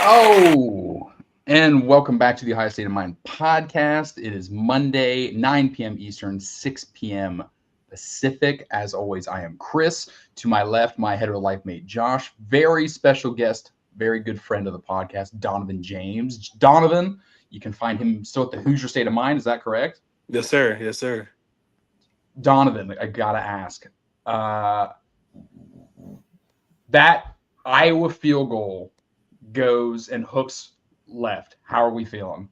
Oh, and welcome back to the Ohio State of Mind podcast. It is Monday, 9 p.m. Eastern, 6 p.m. Pacific. As always, I am Chris. To my left, my hetero life mate Josh. Very special guest, very good friend of the podcast, Donovan James. Donovan, you can find him still at the Hoosier State of Mind. Is that correct? Yes, sir. Yes, sir. Donovan, I gotta ask. That Iowa field goal goes and hooks left. How are we feeling?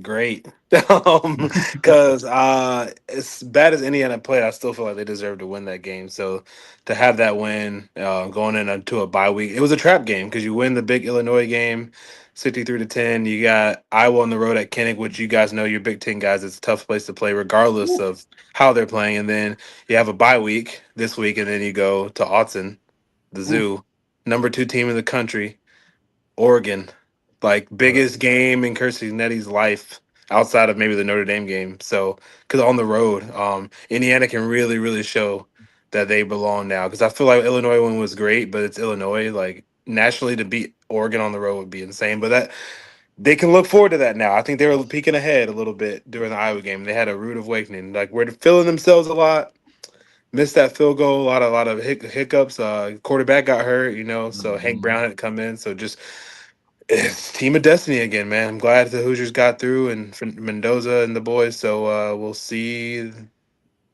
Great. Because as bad as Indiana played, I still feel like they deserve to win that game. So to have that win going into a bye week, it was a trap game because you win the big Illinois game, 63-10. You got Iowa on the road at Kinnick, which you guys know, your Big Ten guys. It's a tough place to play, regardless of how they're playing. And then you have a bye week this week, and then you go to Autzen, the zoo, #2 team in the country, Oregon. Like biggest game in Kirstie Netty's life outside of maybe the Notre Dame game. So because on the road, Indiana can really, really show that they belong now. Because I feel like Illinois one was great, but it's Illinois. Like nationally to beat Oregon on the road would be insane. But that they can look forward to that now. I think they were peeking ahead a little bit during the Iowa game. They had a rude awakening. Like we're feeling themselves a lot. Missed that field goal. A lot of hiccups. Quarterback got hurt. So Hank Brown had to come in. So just it's team of destiny again, man. I'm glad the Hoosiers got through and for Mendoza and the boys. So we'll see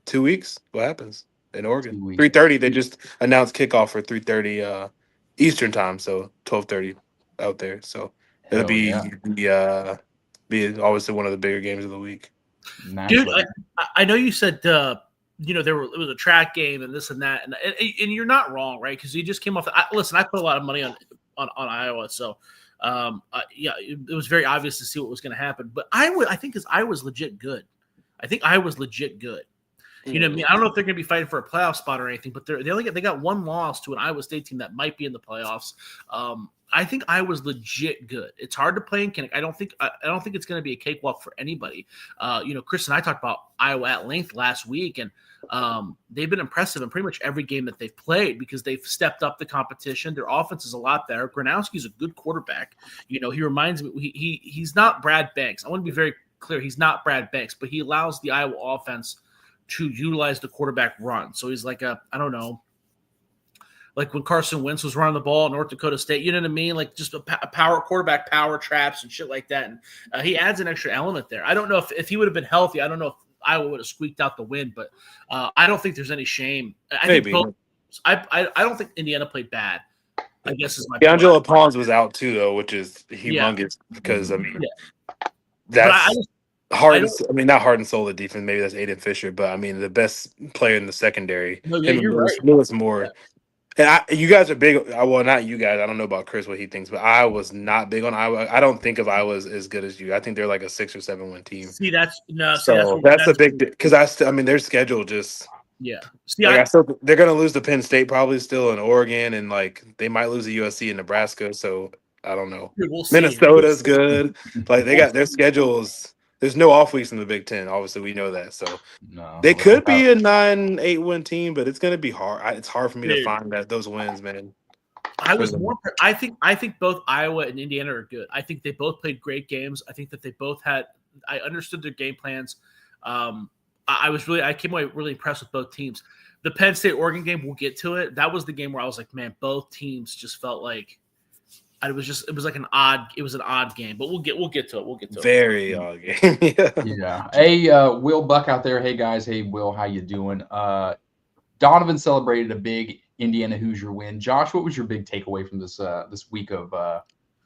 2 weeks what happens in Oregon. 3:30. They just announced kickoff for 3:30 Eastern time, so 12:30 out there. So it'll be obviously one of the bigger games of the week. Dude, I know you said it was a track game and this and that, and you're not wrong, right? Because you just came off. Listen, I put a lot of money on Iowa, so. It was very obvious to see what was going to happen. But I think Iowa's legit good. I think Iowa's legit good. You know what I mean? I don't know if they're going to be fighting for a playoff spot or anything, but they got one loss to an Iowa State team that might be in the playoffs. I think Iowa's legit good. It's hard to play in Kinnick. I don't think it's going to be a cakewalk for anybody. Chris and I talked about Iowa at length last week, and they've been impressive in pretty much every game that they've played because they've stepped up the competition. Their offense is a lot better. Gronowski's a good quarterback. He reminds me he's not Brad Banks. I want to be very clear. He's not Brad Banks, but he allows the Iowa offense to utilize the quarterback run. So he's like like when Carson Wentz was running the ball at North Dakota State, you know what I mean? Like just a power quarterback, power traps and shit like that. And he adds an extra element there. I don't know if he would have been healthy. I don't know if Iowa would have squeaked out the win, but I don't think there's any shame. I don't think Indiana played bad. I guess is my point. Angelo Pons was out too, though, which is humongous because that's hard. Not hard and soul the defense. Maybe that's Aiden Fisher, but the best player in the secondary. No, yeah, you're right. Lewis Moore. Yeah. And you guys are big. Well, not you guys. I don't know about Chris what he thinks, but I was not big on Iowa. I don't think of Iowa as good as you. I think they're like a 6 or 7 win team. See, that's a big because their schedule just they're gonna lose to Penn State probably still in Oregon and like they might lose to USC and Nebraska. So I don't know. Minnesota's good. Like they got their schedules. There's no off weeks in the Big Ten. Obviously, we know that. So they could be a 9-8 win team, but it's going to be hard. It's hard for me to find those wins, man. I think both Iowa and Indiana are good. I think they both played great games. I think that they both had. I understood their game plans. I came away really impressed with both teams. The Penn State Oregon game, we'll get to it. That was the game where I was like, man, both teams just felt like. It was like an odd game, but we'll get to it. Very odd game. Yeah. Hey, Will Buck out there. Hey guys. Hey Will, how you doing? Donovan celebrated a big Indiana Hoosier win. Josh, what was your big takeaway from this week of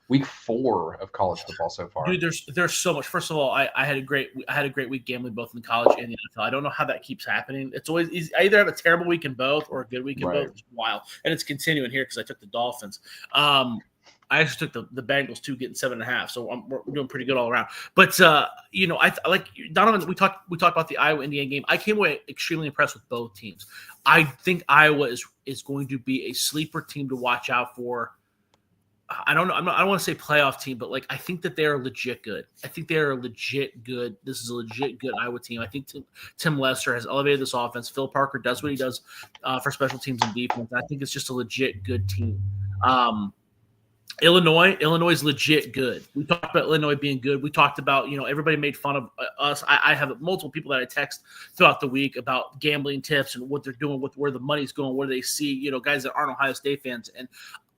week 4 of college football so far? Dude, there's so much. First of all, I had a great week gambling both in college and the NFL. I don't know how that keeps happening. It's always easy. I either have a terrible week in both or a good week in both. It's wild, and it's continuing here because I took the Dolphins. I actually took the Bengals too, getting 7.5, so we're doing pretty good all around. But I like Donovan. We talked about the Iowa Indiana game. I came away extremely impressed with both teams. I think Iowa is going to be a sleeper team to watch out for. I don't know. I don't want to say playoff team, but I think that they are legit good. I think they are legit good. This is a legit good Iowa team. I think Tim Lester has elevated this offense. Phil Parker does what he does for special teams and defense. I think it's just a legit good team. Illinois is legit good. We talked about Illinois being good. We talked about, everybody made fun of us. I have multiple people that I text throughout the week about gambling tips and what they're doing, with where the money's going, where they see, guys that aren't Ohio State fans. And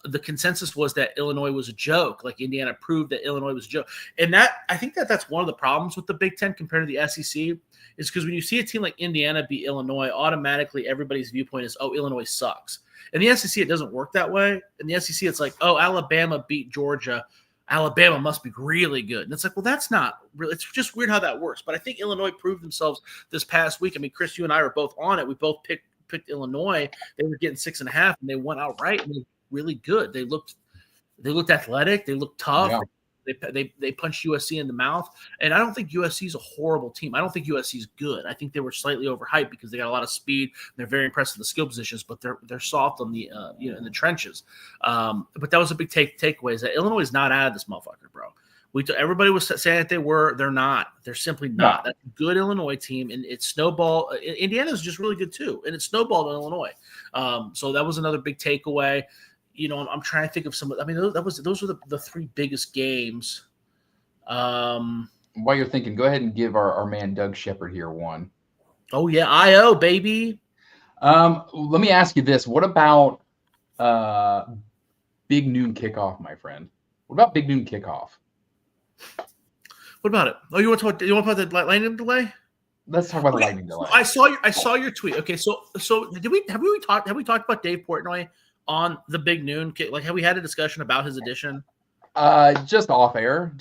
the consensus was that Illinois was a joke. Like Indiana proved that Illinois was a joke. And I think that's one of the problems with the Big Ten compared to the SEC is because when you see a team like Indiana beat Illinois, automatically everybody's viewpoint is, oh, Illinois sucks. In the SEC, it doesn't work that way. In the SEC, it's like, oh, Alabama beat Georgia. Alabama must be really good. And it's like, well, that's not really – it's just weird how that works. But I think Illinois proved themselves this past week. I mean, Chris, you and I were both on it. We both picked Illinois. They were getting 6.5, and they went outright, and they were really good. They looked athletic. They looked tough. Yeah. They punched USC in the mouth, and I don't think USC is a horrible team. I don't think USC is good. I think they were slightly overhyped because they got a lot of speed. They're very impressive in the skill positions, but they're soft on the in the trenches. But that was a big takeaway is that Illinois is not out of this motherfucker, bro. Everybody was saying that they were. They're not. They're simply not. No. That's a good Illinois team, and it's snowball. Indiana is just really good too, and it's snowballed in Illinois. So that was another big takeaway. I'm trying to think of some. I mean, those were the three biggest games. While you're thinking, go ahead and give our man Doug Shepard here one. Oh yeah, IO baby. Let me ask you this: what about Big Noon Kickoff, my friend? What about Big Noon Kickoff? What about it? Oh, you want to talk about the lightning delay? Let's talk about the lightning delay. I saw your tweet. Okay, so have we talked about Dave Portnoy on the Big Noon? Like, have we had a discussion about his edition? Just off air.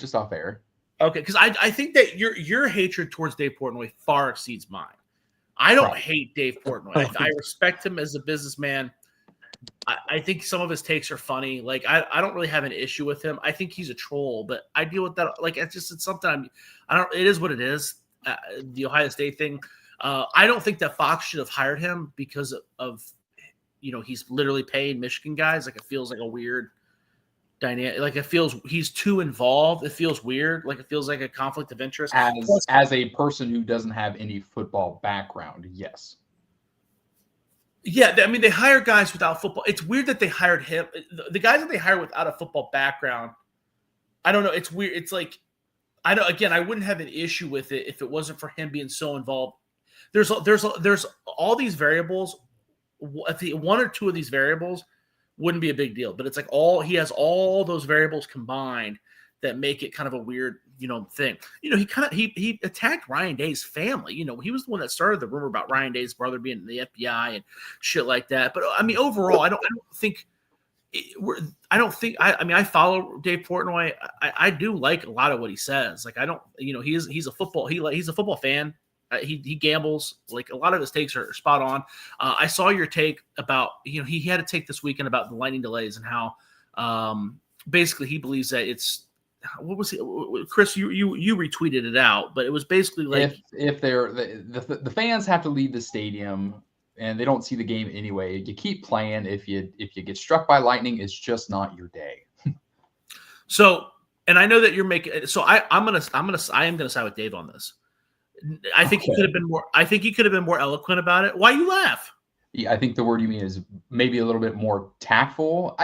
Okay, because I think that your hatred towards Dave Portnoy far exceeds mine. I don't hate Dave Portnoy. I respect him as a businessman. I think some of his takes are funny. Like, I don't really have an issue with him. I think he's a troll, but I deal with that. Like, it's something it is what it is. The Ohio State thing. I don't think that Fox should have hired him because of he's literally paying Michigan guys. Like, it feels like a weird dynamic. Like, it feels he's too involved. It feels weird. Like, it feels like a conflict of interest. As a person who doesn't have any football background, yes. Yeah, I mean, they hire guys without football. It's weird that they hired him. The guys that they hire without a football background, I don't know. It's weird. It's like, I wouldn't have an issue with it if it wasn't for him being so involved. There's all these variables. If one or two of these variables wouldn't be a big deal, but it's like he has all those variables combined that make it kind of a weird, thing. He attacked Ryan Day's family. He was the one that started the rumor about Ryan Day's brother being in the FBI and shit like that. But I mean, overall, I follow Dave Portnoy. I do like a lot of what he says. Like, I don't, he's a football fan. He gambles. Like, a lot of his takes are spot on. I saw your take about, he had a take this weekend about the lightning delays and how basically he believes that it's, what was it, Chris? You retweeted it out, but it was basically like if they're the fans have to leave the stadium and they don't see the game anyway, you keep playing. If you get struck by lightning, it's just not your day. So, and I know that you're making. So I am gonna side with Dave on this. I think he could have been more. I think he could have been more eloquent about it. Why you laugh? Yeah, I think the word you mean is maybe a little bit more tactful.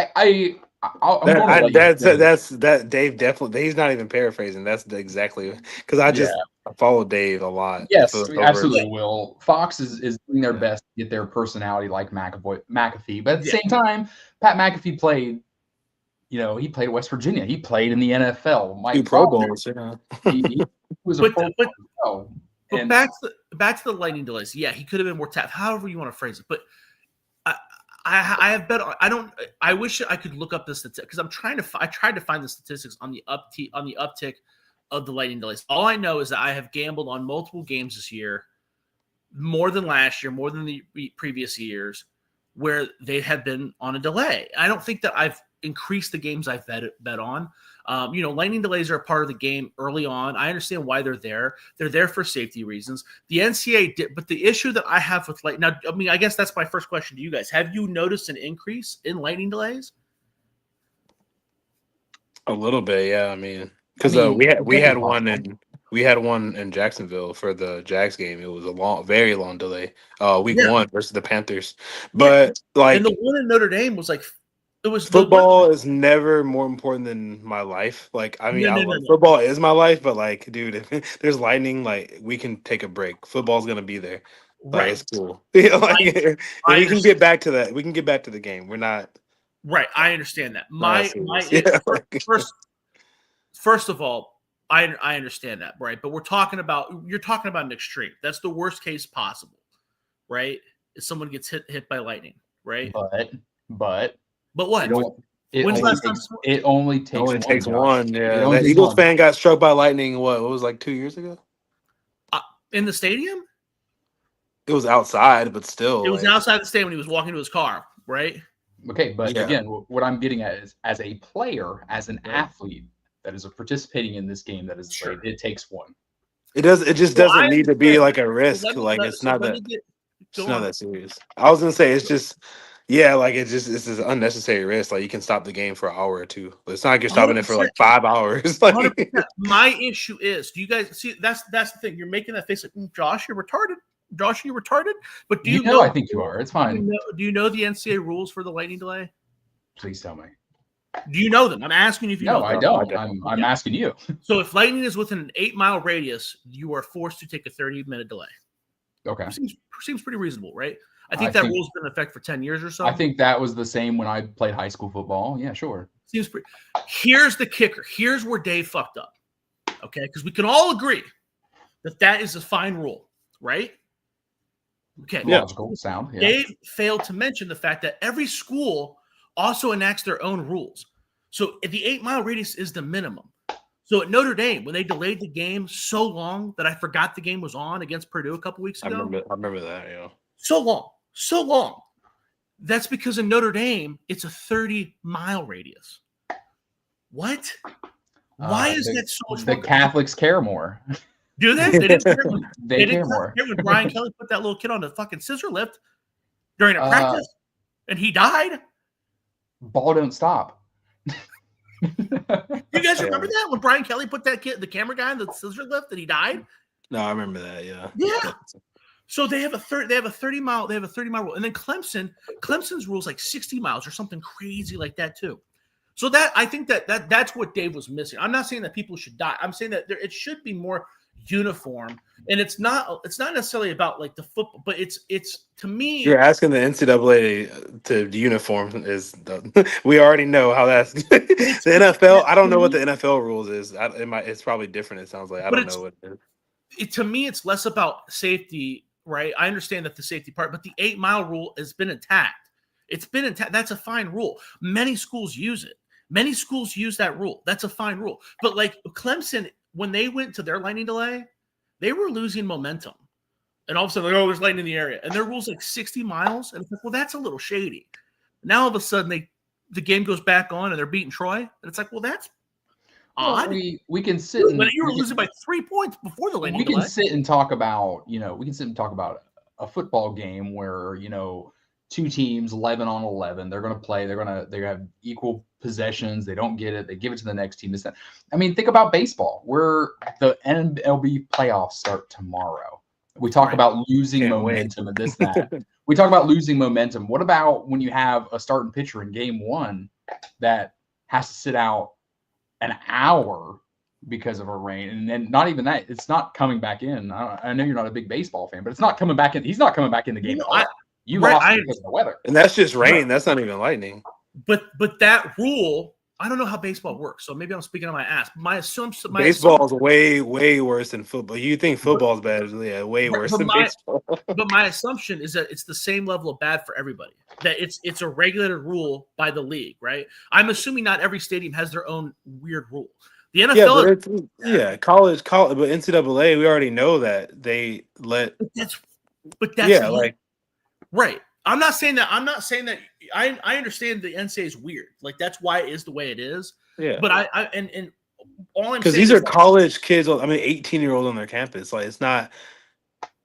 That Dave definitely. He's not even paraphrasing. That's exactly because I follow Dave a lot. Yes, absolutely. Will Fox is doing their best to get their personality like McAfee, but at the same time, Pat McAfee played. He played West Virginia. He played in the NFL. Mike Pro Bowls. He was a Pro Bowl. But back to the lightning delays. Yeah, he could have been more tapped. However you want to phrase it, but. I have bet. I wish I could look up the statistics because I tried to find the statistics on the uptick of the lightning delays. All I know is that I have gambled on multiple games this year, more than last year, more than the previous years, where they have been on a delay. I don't think that I've increased the games I've bet on. Lightning delays are a part of the game early on. I understand why they're there. They're there for safety reasons. The NCAA did, but the issue that I have with now, I mean, I guess that's my first question to you guys. Have you noticed an increase in lightning delays? A little bit, yeah. I mean, because we had one in Jacksonville for the Jags game. It was a very long delay. Week 1 versus the Panthers, but and the one in Notre Dame was like. It football is never more important than my life. Like, I mean, football is my life, but like, dude, if there's lightning, like, we can take a break. Football's gonna be there. Like, right. it's cool. If we can get back to that, we can get back to the game. We're not right. I understand that. First of all, I understand that, right? But you're talking about an extreme. That's the worst case possible, right? If someone gets hit by lightning, right? But what? It only takes one. Yeah, that Eagles fan got struck by lightning. What was like 2 years ago? In the stadium? It was outside, but still. It was outside the stadium when he was walking to his car, right? Okay, but again, what I'm getting at is, as a player, as an athlete that is participating in this game, that is played, it takes one. It just doesn't need to be like a risk. It's not that serious. I was gonna say it's just. Yeah, like it's an unnecessary risk. Like, you can stop the game for an hour or two. But it's not like you're stopping 100%. It for like 5 hours. Like, my issue is, do you guys see? That's the thing. You're making that face like, Josh, you're retarded. Josh, you're retarded. But do you know? I think you are. It's fine. Do you know the NCAA rules for the lightning delay? Please tell me. Do you know them? I'm asking you if you know them. No, I don't. I'm asking you. So if lightning is within an 8-mile radius, you are forced to take a 30-minute delay. Okay. Seems pretty reasonable, right? I think that rule's been in effect for 10 years or so. I think that was the same when I played high school football. Yeah, sure. Seems pretty. Here's the kicker. Here's where Dave fucked up. Okay, because we can all agree that is a fine rule, right? Okay. Logical sound. Yeah. Dave failed to mention the fact that every school also enacts their own rules. So the 8-mile radius is the minimum. So at Notre Dame, when they delayed the game so long that I forgot the game was on against Purdue a couple weeks ago. I remember that, yeah. So long. That's because in Notre Dame, it's a 30-mile radius. What? Why is that so much more? The Catholics care more. Do they? They didn't care, they care more. When Brian Kelly put that little kid on the fucking scissor lift during a practice, and he died. Ball don't stop. You guys remember that when Brian Kelly put the camera guy on the scissor lift, and he died? No, I remember that. Yeah. Yeah. So they have a 30 mile rule, and then Clemson's rule is like 60 miles or something crazy like that too. So that I think that's what Dave was missing. I'm not saying that people should die. I'm saying that it should be more uniform, and it's not necessarily about like the football, but it's to me. You're asking the NCAA to uniform we already know how that's the NFL. I don't know what the NFL rules is. It's probably different. It sounds like I don't know what it is. To me, it's less about safety. Right, I understand that the safety part, but the 8-mile rule has been intact. It's been intact. That's a fine rule. Many schools use it. Many schools use that rule. That's a fine rule. But like Clemson, when they went to their lightning delay, they were losing momentum. And all of a sudden, there's lightning in the area. And their rule's like 60 miles. And it's like, well, that's a little shady. Now all of a sudden, the game goes back on and they're beating Troy. And it's like, well, that's odd. We can sit and you were losing by 3 points before the lightning delay. We can sit and talk about, a football game where, two teams 11-on-11, they're going to play, they're going to have equal possessions, they don't get it, they give it to the next team. I mean, think about baseball, where the MLB playoffs start tomorrow. We talk about losing momentum and this, that. We talk about losing momentum. What about when you have a starting pitcher in game one that has to sit out an hour because of a rain, and then not even that, it's not coming back in. I know you're not a big baseball fan, but it's not coming back in. He's not coming back in the game at all. You lost because of the weather, and that's just rain. That's not even lightning. But that rule, I don't know how baseball works, so maybe I'm speaking on my ass. Baseball is way worse than football. You think football's bad? Yeah, way worse than baseball. But my assumption is that it's the same level of bad for everybody. That it's a regulated rule by the league, right? I'm assuming not every stadium has their own weird rule. The NFL, college, but NCAA, we already know that they let. But that's right. I'm not saying that. I understand the NCAA is weird. Like, that's why it is the way it is. Yeah. But all I'm saying, because these are college kids. 18-year-olds on their campus. Like, it's not.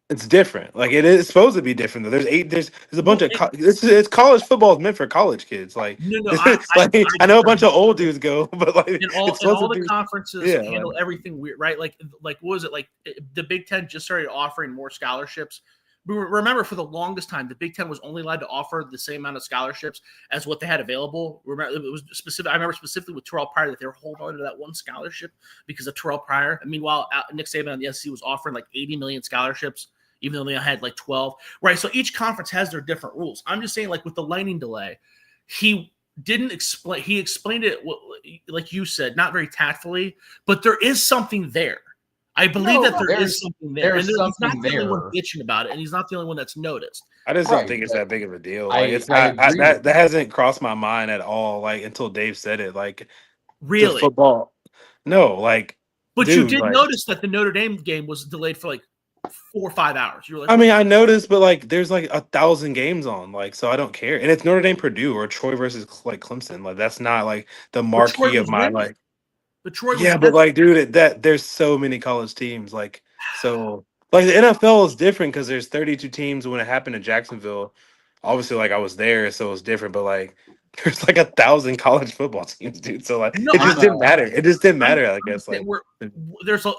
It's different. Like, it is supposed to be different. There's a bunch of it's college football is meant for college kids. Like, I know a bunch of old dudes go, but like all the conferences handle everything weird, right? Like what was it? Like the Big Ten just started offering more scholarships remember for the longest time, the Big Ten was only allowed to offer the same amount of scholarships as what they had available. Remember, it was specific. I remember specifically with Terrell Pryor that they were holding on to that one scholarship because of Terrell Pryor. And meanwhile, Nick Saban on the SEC was offering like 80 million scholarships, even though they had like 12. Right. So each conference has their different rules. I'm just saying, like with the lightning delay, he didn't explain. He explained it, like you said, not very tactfully, but there is something there. I believe that there is something there. And he's not the only one bitching about it, and he's not the only one that's noticed. I just don't think it's that big of a deal. Like it's not that hasn't crossed my mind at all. Like until Dave said it. Like really football. No, like. But dude, you did notice that the Notre Dame game was delayed for like 4 or 5 hours. You were like, I mean, I noticed, but like, there's like 1,000 games on, like, so I don't care. And it's Notre Dame, Purdue, or Troy versus like Clemson. Like that's not like the marquee of my like. But Troy yeah, but like, dude, there's so many college teams. Like, so like the NFL is different because there's 32 teams. When it happened in Jacksonville, obviously, like I was there, so it was different. But like, there's like 1,000 college football teams, dude. So like, it just didn't matter. It just didn't matter. I guess like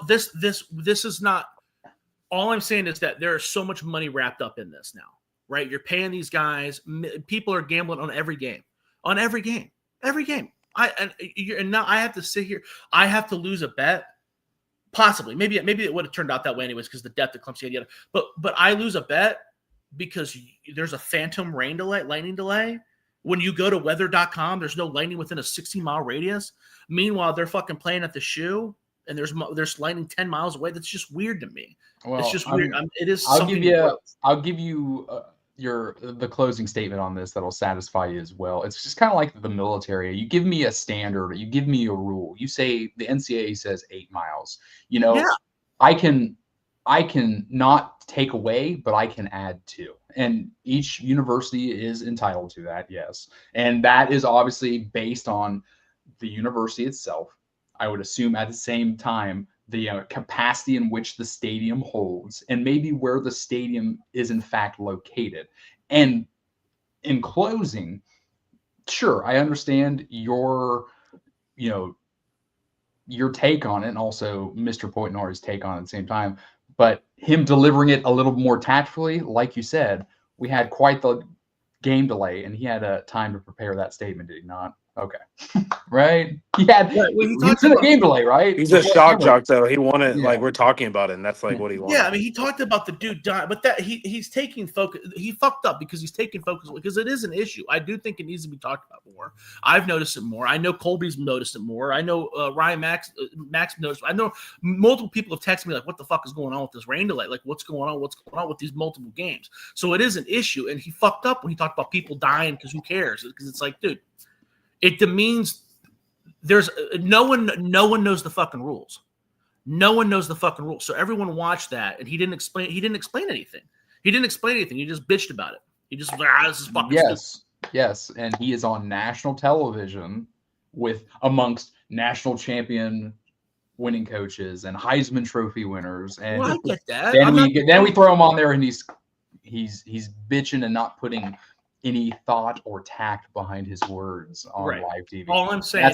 this is not. All I'm saying is that there is so much money wrapped up in this now, right? You're paying these guys. People are gambling on every game. And now I have to sit here. I have to lose a bet. Possibly. Maybe it would have turned out that way anyways because the depth of Clemson had. But I lose a bet because there's a phantom lightning delay. When you go to weather.com, there's no lightning within a 60-mile radius. Meanwhile, they're fucking playing at the shoe, and there's lightning 10 miles away. That's just weird to me. Well, it's just weird. It is. I'll give you the closing statement on this that'll satisfy you as well. It's just kind of like the military. You give me a standard, you give me a rule. You say the NCAA says 8 miles. You know, yeah. I can not take away, but I can add to. And each university is entitled to that, yes. And that is obviously based on the university itself. I would assume at the same time the capacity in which the stadium holds and maybe where the stadium is in fact located. And in closing, sure, I understand your take on it and also Mr. Poitenore's take on it at the same time, but him delivering it a little more tactfully, like you said, we had quite the game delay and he had a time to prepare that statement, did he not? Okay. Right? He had he's in a game delay, right? He's a shock jock, though. He wanted like we're talking about it, and that's like what he wanted. Yeah, I mean, he talked about the dude dying, but that he's taking focus. He fucked up because he's taking focus because it is an issue. I do think it needs to be talked about more. I've noticed it more. I know Colby's noticed it more. I know Ryan Max noticed. I know multiple people have texted me like, "What the fuck is going on with this rain delay? Like, what's going on? What's going on with these multiple games?" So it is an issue, and he fucked up when he talked about people dying because who cares? Because it's like, dude. It demeans there's no one knows the fucking rules. No one knows the fucking rules. So everyone watched that and he didn't explain anything. He just bitched about it. He just was like, this is fucking stupid. Yes. And he is on national television with amongst national champion winning coaches and Heisman Trophy winners. And I get that. Then we throw him on there and he's bitching and not putting any thought or tact behind his words on live TV. All I'm saying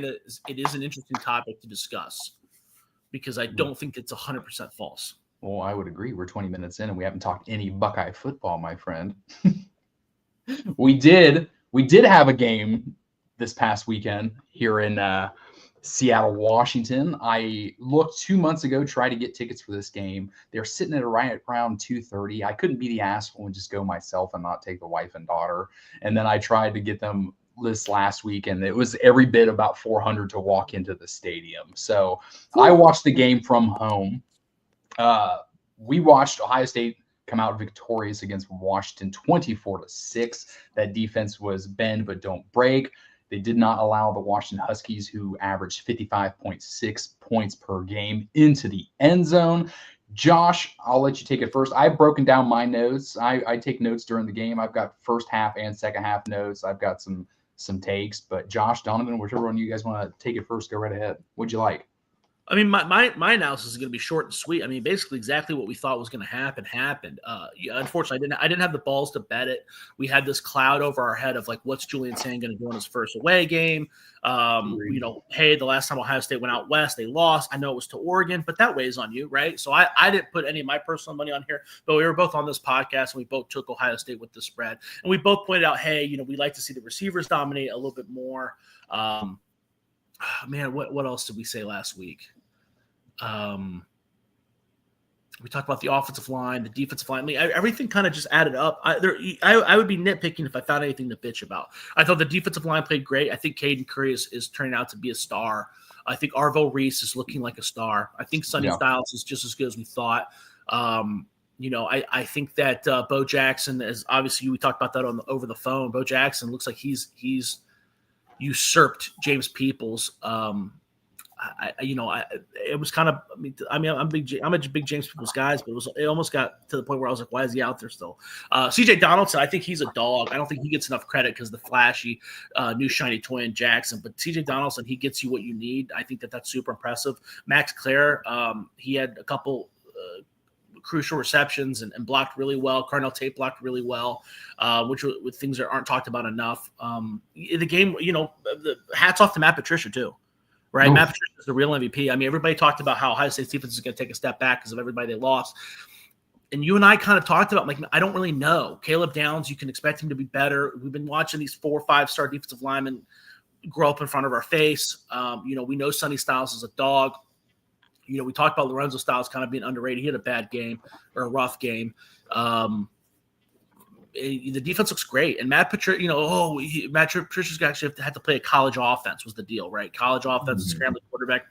is it is an interesting topic to discuss because I don't think it's 100% false. Well, I would agree. We're 20 minutes in and we haven't talked any Buckeye football, my friend. We did have a game this past weekend here in Seattle, Washington. I looked 2 months ago, tried to get tickets for this game. They're sitting at right around 2:30. I couldn't be the asshole and just go myself and not take the wife and daughter. And then I tried to get them this last week, and it was every bit about $400 to walk into the stadium. So I watched the game from home. We watched Ohio State come out victorious against Washington 24-6. That defense was bend but don't break. They did not allow the Washington Huskies, who averaged 55.6 points per game, into the end zone. Josh, I'll let you take it first. I've broken down my notes. I take notes during the game. I've got first half and second half notes. I've got some takes. But Josh, Donovan, whichever one you guys want to take it first, go right ahead. What'd you like? I mean, my analysis is going to be short and sweet. I mean, basically, exactly what we thought was going to happen happened. Yeah, unfortunately, I didn't have the balls to bet it. We had this cloud over our head of like, what's Julian Sand going to do in his first away game? Hey, the last time Ohio State went out west, they lost. I know it was to Oregon, but that weighs on you, right? So I didn't put any of my personal money on here, but we were both on this podcast and we both took Ohio State with the spread, and we both pointed out, hey, we like to see the receivers dominate a little bit more. Man, what else did we say last week? We talked about the offensive line, the defensive line. I mean, everything kind of just added up. I would be nitpicking if I found anything to bitch about. I thought the defensive line played great. I think Caden Curry is turning out to be a star. I think Arvo Reese is looking like a star. I think Sonny Styles is just as good as we thought. I think that Bo Jackson is obviously, we talked about that over the phone. Bo Jackson looks like he's usurped James Peoples. It was kind of. I mean, I'm a big James Peoples guys, but it almost got to the point where I was like, why is he out there still? C.J. Donaldson, I think he's a dog. I don't think he gets enough credit because the flashy new shiny toy in Jackson. But C.J. Donaldson, he gets you what you need. I think that's super impressive. Max Clare, he had a couple crucial receptions and blocked really well. Carnell Tate blocked really well, which with things that aren't talked about enough. The game, the hats off to Matt Patricia too. Right, Matt Patricia is the real MVP. I mean, everybody talked about how Ohio State's defense is going to take a step back because of everybody they lost. And you and I kind of talked about, like, I don't really know. Caleb Downs, you can expect him to be better. We've been watching these 4 or 5-star defensive linemen grow up in front of our face. We know Sonny Styles is a dog. We talked about Lorenzo Styles kind of being underrated. He had a bad game or a rough game. The defense looks great, and Matt Patricia, Matt Patricia's actually had to play a college offense was the deal, right? College offense, scrambling quarterback,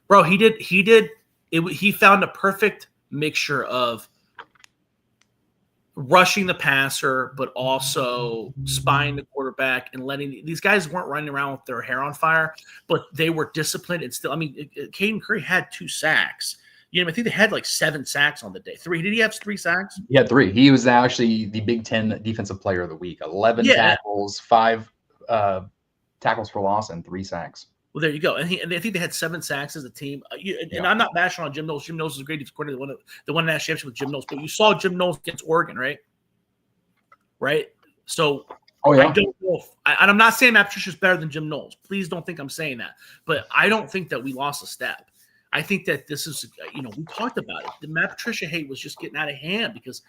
bro. He found a perfect mixture of rushing the passer, but also spying the quarterback and letting these guys weren't running around with their hair on fire, but they were disciplined and still. I mean, Caden Curry had 2 sacks. I think they had like 7 sacks on the day. 3. Did he have 3 sacks? He had 3. He was actually the Big Ten Defensive Player of the Week. 11 tackles, 5 tackles for loss, and 3 sacks. Well, there you go. And I think they had 7 sacks as a team. And I'm not bashing on Jim Knowles. Jim Knowles is a great defensive coordinator. The one national championship with Jim Knowles. But you saw Jim Knowles against Oregon, right? Right? So I don't know. And I'm not saying Matt Patricia's better than Jim Knowles. Please don't think I'm saying that. But I don't think that we lost a step. I think that this is, we talked about it. The Matt Patricia hate was just getting out of hand because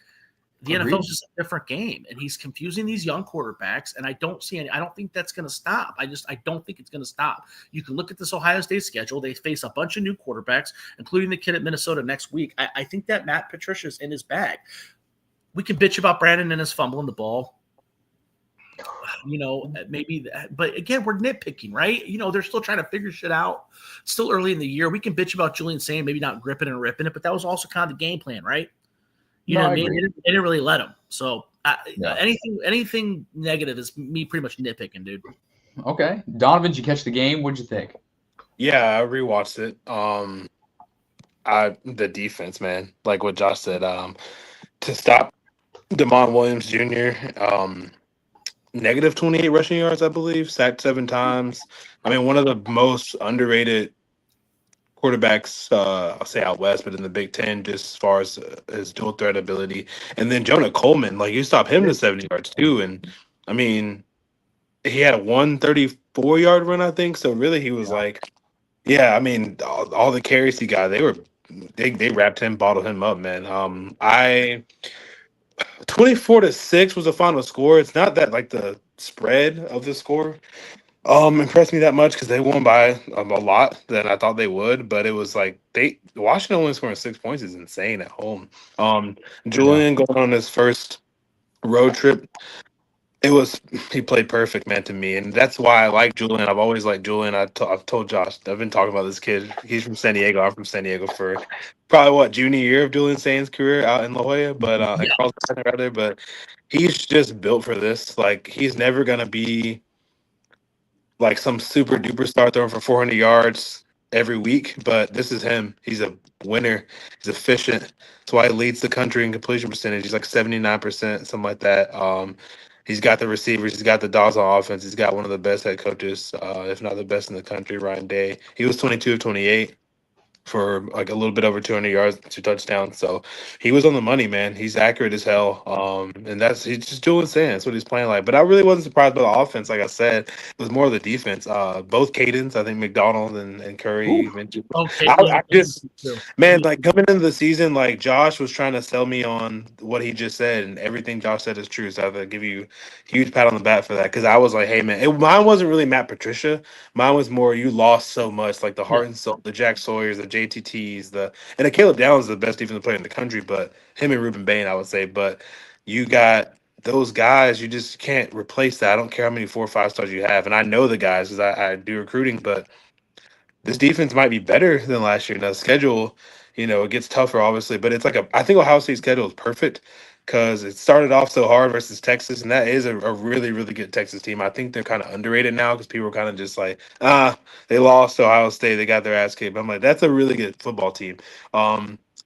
the NFL is just a different game, and he's confusing these young quarterbacks. And I don't think that's going to stop. I don't think it's going to stop. You can look at this Ohio State schedule. They face a bunch of new quarterbacks, including the kid at Minnesota next week. I think that Matt Patricia's in his bag. We can bitch about Brandon and his fumbling the ball. Maybe, but again, we're nitpicking, right? They're still trying to figure shit out. It's still early in the year. We can bitch about Julian saying maybe not gripping and ripping it, but that was also kind of the game plan, right? You know what I mean? They didn't really let him. So anything negative is me pretty much nitpicking, dude. Okay. Donovan, did you catch the game? What'd you think? Yeah, I rewatched it. The defense, man, like what Josh said, to stop Damon Williams Jr., negative 28 rushing yards, I believe, sacked 7 times. I mean, one of the most underrated quarterbacks, I'll say out west, but in the Big Ten, just as far as his dual threat ability. And then Jonah Coleman, like, you stop him to 70 yards too. And I mean, he had a 134-yard run, I think. So really, he was I mean, all the carries he got, they wrapped him, bottled him up, man. 24-6 was the final score. It's not that like the spread of the score impressed me that much because they won by a lot than I thought they would. But it was like Washington only scoring 6 points is insane at home. Julian going on his first road trip, he played perfect, man, to me, and that's why I like Julian. I've always liked Julian. I've told Josh, I've been talking about this kid. He's from San Diego. I'm from San Diego for probably junior year of Julian Sain's career out in La Jolla, but Carlson rather. But he's just built for this. Like, he's never gonna be like some super duper star throwing for 400 yards every week, but this is him. He's a winner. He's efficient. That's why he leads the country in completion percentage. He's like 79%, something like that. He's got the receivers. He's got the dogs on offense. He's got one of the best head coaches, if not the best in the country, Ryan Day. He was 22 of 28. for like a little bit over 200 yards, 2 touchdowns. So he was on the money, man. He's accurate as hell. And he's just doing insane. That's what he's playing like. But I really wasn't surprised by the offense. Like I said, it was more of the defense. Both Cadence, I think McDonald and Curry Oof. mentioned. Okay, I just too. man, like coming into the season, like Josh was trying to sell me on what he just said, and everything Josh said is true. So I have to give you a huge pat on the back for that because I was like, hey man, mine wasn't really Matt Patricia. Mine was more you lost so much, like the heart and soul, the Jack Sawyers, the JTTs, and the Caleb Downs is the best defensive player in the country, but him and Ruben Bain, I would say. But you got those guys, you just can't replace that. I don't care how many 4 or 5 stars you have, and I know the guys because I do recruiting, but this defense might be better than last year. Now, the schedule, it gets tougher, obviously, but it's like I think Ohio State's schedule is perfect because it started off so hard versus Texas, and that is a really, really good Texas team. I think they're kind of underrated now because people are kind of just like, they lost to Ohio State, they got their ass kicked. But I'm like, that's a really good football team.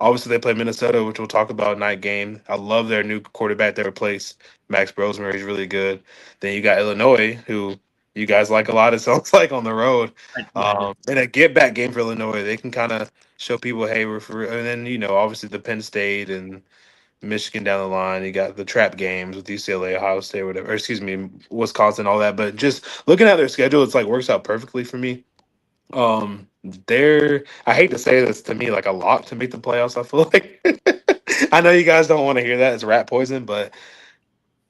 Obviously, they play Minnesota, which we'll talk about night game. I love their new quarterback they replaced. Max Rosemary is really good. Then you got Illinois, who you guys like a lot, it sounds like, on the road. And a get back game for Illinois. They can kind of show people, hey, we're for real. And then, obviously the Penn State and Michigan down the line. You got the trap games with UCLA, Ohio State, whatever. Or excuse me, Wisconsin, all that. But just looking at their schedule, it's like works out perfectly for me. They're I hate to say this to me like a lot to make the playoffs. I feel like I know you guys don't want to hear that. It's rat poison, but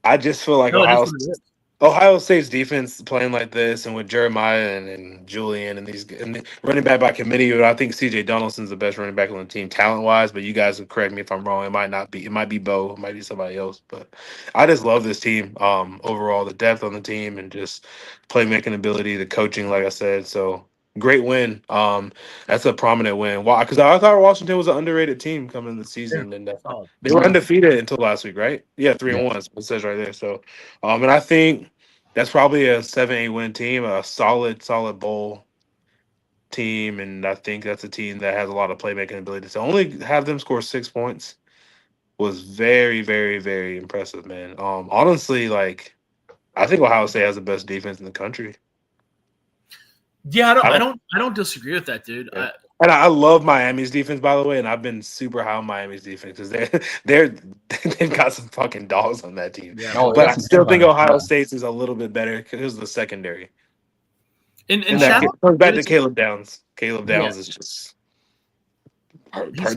I just feel like No, it is what it is. Ohio State's defense playing like this, and with Jeremiah and Julian and the running back by committee, I think C.J. Donaldson's the best running back on the team talent wise. But you guys will correct me if I'm wrong. It might not be. It might be Bo. It might be somebody else. But I just love this team. Overall, the depth on the team and just playmaking ability, the coaching, like I said. So great win. That's a prominent win. Why? Because I thought Washington was an underrated team coming into the season, and Oh, they were undefeated until last week, right? Yeah, 3-1. It says right there. So, and I think that's probably a 7-8 win team, a solid bowl team, and I think that's a team that has a lot of playmaking ability. To only have them score 6 points was very, very, very impressive, man. Honestly, like I think Ohio State has the best defense in the country. Yeah, I don't disagree with that, dude. Yeah. And I love Miami's defense, by the way, and I've been super high on Miami's defense because they've got some fucking dogs on that team. Yeah. But I still think Ohio State's is a little bit better because of the secondary. And that goes back to Caleb Downs. Caleb Downs is just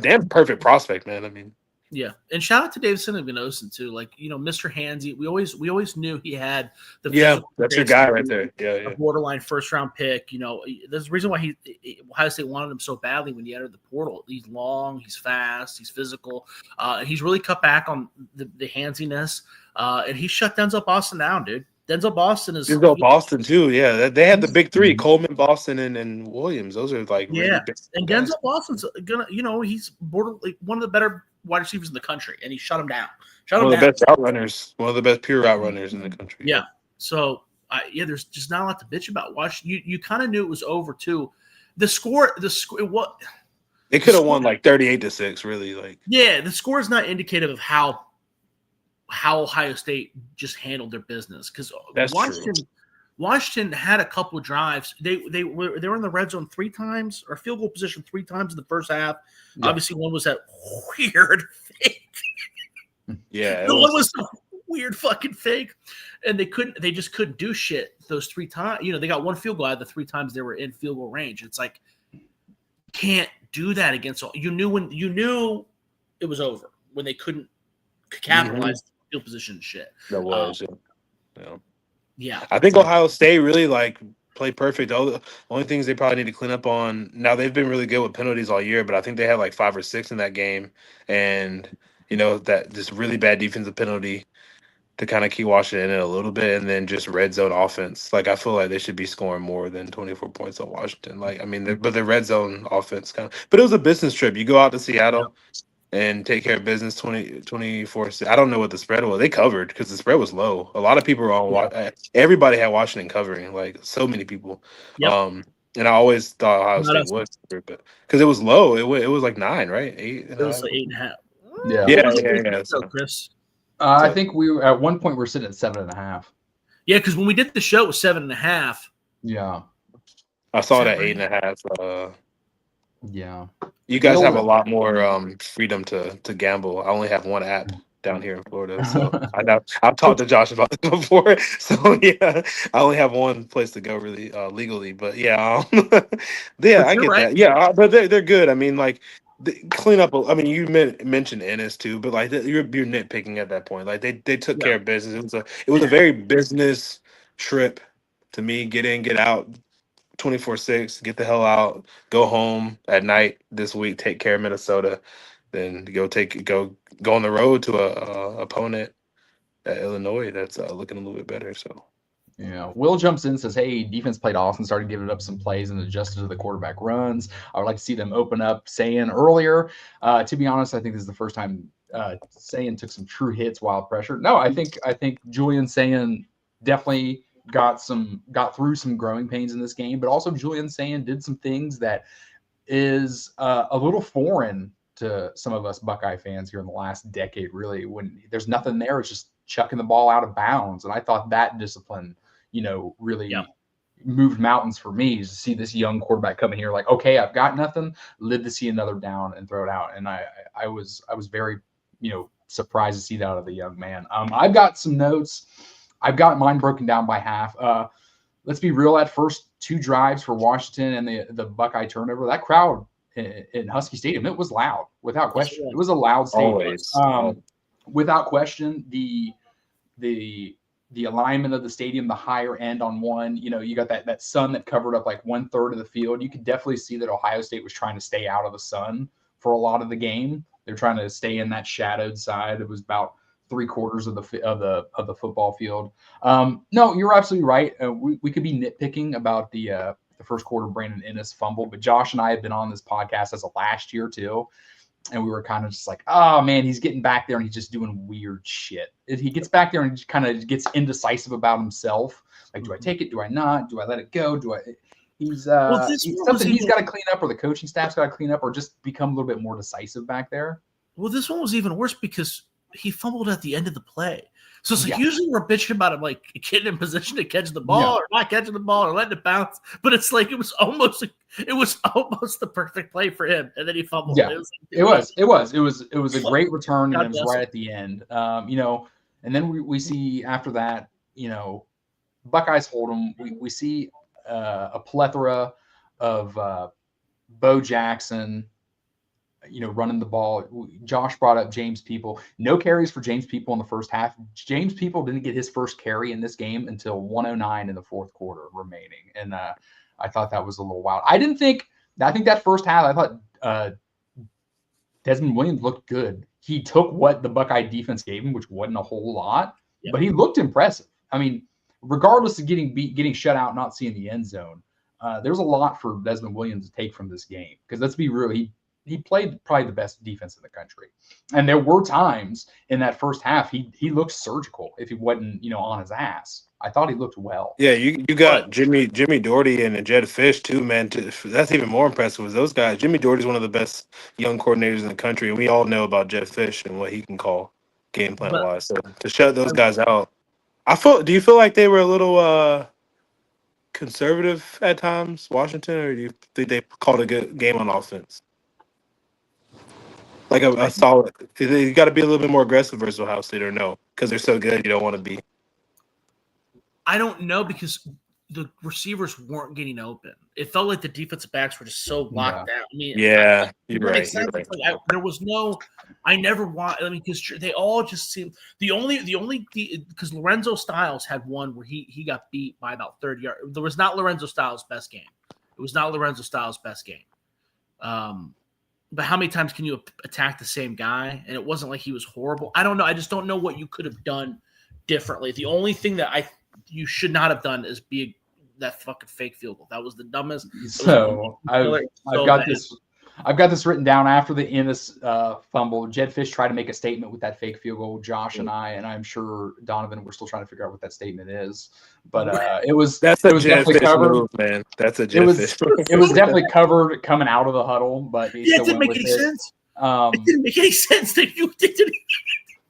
damn perfect prospect, man. I mean, yeah, and shout out to Davidson and Vinosen too. Like Mr. Hansy, we always knew he had the that's your guy right there. Yeah, a borderline first round pick. There's a reason why Ohio State wanted him so badly when he entered the portal. He's long, he's fast, he's physical, and he's really cut back on the handsiness. And he shut Denzel Boston down, dude. Denzel Boston too. Yeah, they had the big three: Coleman, Boston, and Williams. Those are like really big and guys. Denzel Boston's gonna, he's borderline one of the better wide receivers in the country, and he shut him down. One of the best route runners, one of the best pure route runners in the country. Yeah. So, there's just not a lot to bitch about. You kind of knew it was over too. The score, what they could have won like 38-6. Really, like the score is not indicative of how Ohio State just handled their business because Washington had a couple of drives. They were in the red zone 3 times or field goal position 3 times in the first half. Yeah. Obviously, one was that weird fake. Yeah, the one was a weird fucking fake, and they just couldn't do shit those 3 times. They got 1 field goal out of the 3 times they were in field goal range. It's like can't do that against all. You knew it was over when they couldn't capitalize field position and shit. That was yeah. I think Ohio State really played perfect. The only things they probably need to clean up on now, they've been really good with penalties all year, but I think they had like 5 or 6 in that game, and that just really bad defensive penalty to kind of keep Washington in it a little bit, and then just red zone offense. Like I feel like they should be scoring more than 24 points on Washington. But the red zone offense but it was a business trip. You go out to Seattle and take care of business 24. I don't know what the spread was. They covered because the spread was low. A lot of people were on. Everybody had Washington covering. Like so many people. Yep. And I always thought Ohio State would, but because it was low, it was like 9, right? 8. It was like 8.5. Yeah. So, Chris. I think we were, at one point we were sitting at 7.5. Yeah, because when we did the show, it was 7.5. Yeah, I saw that 8.5. Yeah. You guys have a lot more freedom to gamble. I only have one app down here in Florida, so I've talked to Josh about this before. So yeah, I only have one place to go really legally. But yeah, yeah, But I you're get right. that. Yeah, but they're good. I mean, like the clean up. I mean, you mentioned Ennis too, but like you're nitpicking at that point. Like they took Yeah. care of business. It was a very business trip to me. Get in, get out. 24/6, get the hell out, go home at night this week, take care of Minnesota, then go on the road to a opponent at Illinois that's looking a little bit better. So Yeah. Will jumps in and says, hey, defense played awesome, started giving up some plays and adjusted to the quarterback runs. I would like to see them open up Sayin earlier. To be honest, I think this is the first time Sayin took some true hits while pressure. No, I think Julian Sayin definitely got through some growing pains in this game, but also Julian Sayin did some things that is a little foreign to some of us Buckeye fans here in the last decade, really, when there's nothing there. It's just chucking the ball out of bounds. And I thought that discipline, really moved mountains for me, to see this young quarterback come in here like, okay, I've got nothing, live to see another down and throw it out. And I was very, surprised to see that out of the young man. I've got some notes. I've got mine broken down by half. Let's be real, at first 2 drives for Washington and the Buckeye turnover, that crowd in Husky Stadium, it was loud, without question. It was a loud stadium. always. Without question, the alignment of the stadium, the higher end on one, you got that sun that covered up like 1/3 of the field. You could definitely see that Ohio State was trying to stay out of the sun for a lot of the game. They're trying to stay in that shadowed side. It was about 3/4 of the football field. No, you're absolutely right. We could be nitpicking about the first quarter Brandon Ennis fumble, but Josh and I have been on this podcast as of last year too, and we were kind of just like, oh man, he's getting back there and he's just doing weird shit. He gets back there and he kind of gets indecisive about himself. Like, do I take it? Do I not? Do I let it go? He's something he's got to clean up, or the coaching staff's got to clean up, or just become a little bit more decisive back there. Well, this one was even worse because he fumbled at the end of the play. So it's like usually we're bitching about him like getting in position to catch the ball or not catching the ball or letting it bounce. But it's like it was almost the perfect play for him, and then he fumbled. Yeah, it was a great return, and it was right at the end. And then we see after that, Buckeyes hold them. We see a plethora of Bo Jackson, running the ball. Josh brought up James People. No carries for James People in the first half. James People didn't get his first carry in this game until 1:09 in the fourth quarter remaining. And I thought that was a little wild. I think that first half, I thought Desmond Williams looked good. He took what the Buckeye defense gave him, which wasn't a whole lot, but he looked impressive. I mean, regardless of getting shut out, not seeing the end zone, there's a lot for Desmond Williams to take from this game. Because let's be real, he played probably the best defense in the country. And there were times in that first half he looked surgical if he wasn't, on his ass. I thought he looked well. Yeah, you got Jimmy Doherty and Jed Fish too, man. That's even more impressive with those guys. Jimmy Doherty's one of the best young coordinators in the country, and we all know about Jed Fish and what he can call game plan wise. So to shut those guys out, do you feel like they were a little conservative at times, Washington, or do you think they called a good game on offense? Like a solid. You got to be a little bit more aggressive versus Ohio State, or no? Because they're so good, you don't want to be. I don't know, because the receivers weren't getting open. It felt like the defensive backs were just so locked down. I mean, you're right. You're right. There was no. I never want. I mean, because they all just seemed because Lorenzo Styles had one where he got beat by about 30 yards. There was not Lorenzo Styles' best game. It was not Lorenzo Styles' best game. But how many times can you attack the same guy? And it wasn't like he was horrible. I don't know. I just don't know what you could have done differently. The only thing that you should not have done is be that fucking fake field goal. That was the dumbest. So I've got this written down after the Ennis fumble. Jed Fish tried to make a statement with that fake field goal. Josh and I'm sure Donovan, we're still trying to figure out what that statement is. But it was Jed Fish covered. Move, man. That's a Jed Fish. It was definitely covered coming out of the huddle, but it didn't make any sense. It didn't make any sense.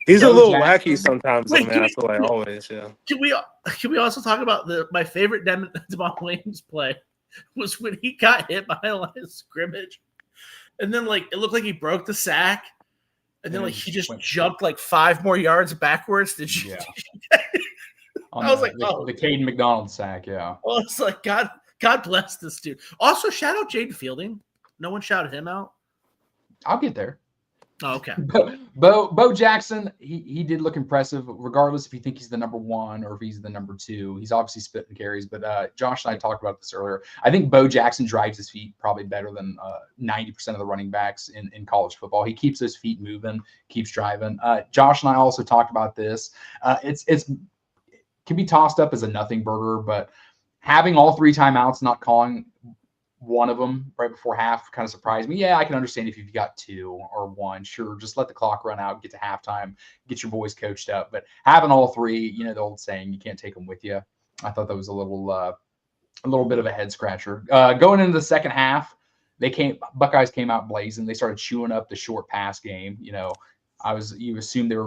He's a little wacky sometimes, man. I feel like always, yeah. Can we also talk about my favorite Devon Williams play was when he got hit by a line of scrimmage and then like it looked like he broke the sack, and then like he just went- jumped like 5 more yards backwards. Did you? Yeah. I was like, the Caden McDonald sack, yeah. Oh, it's like God bless this dude. Also, shout out Jaden Fielding. No one shouted him out. I'll get there. Oh, okay. Bo Jackson, he did look impressive, regardless if you think he's the number 1 or if he's the number 2. He's obviously splitting carries, but Josh and I talked about this earlier. I think Bo Jackson drives his feet probably better than 90% of the running backs in college football. He keeps his feet moving, keeps driving. Josh and I also talked about this. It can be tossed up as a nothing burger, but having all 3 timeouts, not calling one of them right before half kind of surprised me. Yeah, I can understand if you've got 2 or 1. Sure, just let the clock run out, get to halftime, get your boys coached up. But having all 3, the old saying, you can't take them with you. I thought that was a little bit of a head scratcher. Going into the second half, Buckeyes came out blazing. They started chewing up the short pass game. You assume they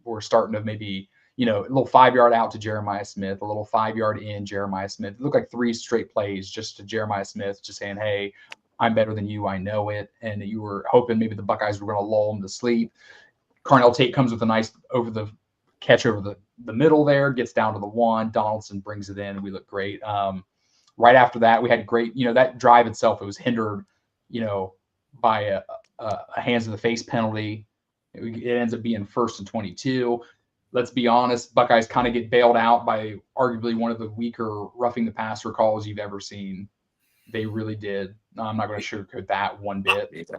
were starting to maybe a little 5-yard out to Jeremiah Smith, a little 5-yard in Jeremiah Smith. It looked like 3 straight plays just to Jeremiah Smith, just saying, hey, I'm better than you. I know it. And you were hoping maybe the Buckeyes were going to lull him to sleep. Carnell Tate comes with a nice catch over the middle there, gets down to the 1. Donaldson brings it in. We look great. Right after that, we had great, that drive itself, it was hindered, by a hands in the face penalty. It ends up being 1st and 22. Let's be honest, Buckeyes kind of get bailed out by arguably one of the weaker roughing the passer calls you've ever seen. They really did. I'm not going to sugarcoat that one bit.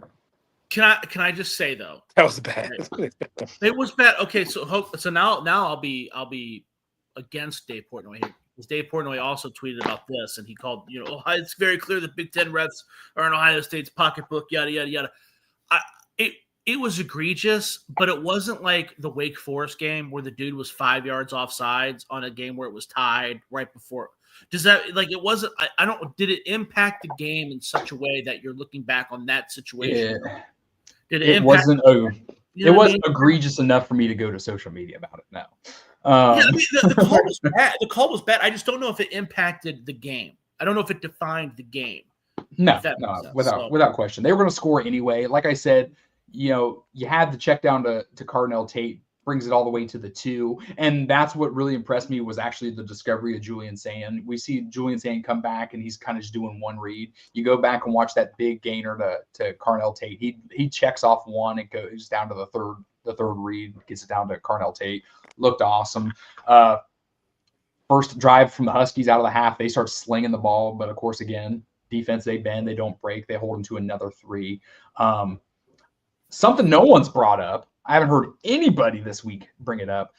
Can I just say though, that was bad. It was bad. Okay, so now I'll be against Dave Portnoy here. Because Dave Portnoy also tweeted about this, and he called it's very clear that Big Ten refs are in Ohio State's pocketbook. Yada yada yada. It was egregious, but it wasn't like the Wake Forest game where the dude was 5 yards offsides on a game where it was tied right before. Does that it wasn't? I don't. Did it impact the game in such a way that you're looking back on that situation? Did it? Wasn't. It wasn't egregious enough for me to go to social media about it. No. The call was bad. The call was bad. I just don't know if it impacted the game. I don't know if it defined the game. No, without question. They were going to score anyway. Like I said, you had the check down to Carnell Tate, brings it all the way to the 2. And that's what really impressed me was actually the discovery of Julian Sand. We see Julian Sand come back and he's kind of just doing one read. You go back and watch that big gainer to Carnell Tate. He checks off 1 and goes down to the third read, gets it down to Carnell Tate. Looked awesome. First drive from the Huskies out of the half, they start slinging the ball. But of course, again, defense, they bend, they don't break. They hold them to another 3. Something no one's brought up. I haven't heard anybody this week bring it up.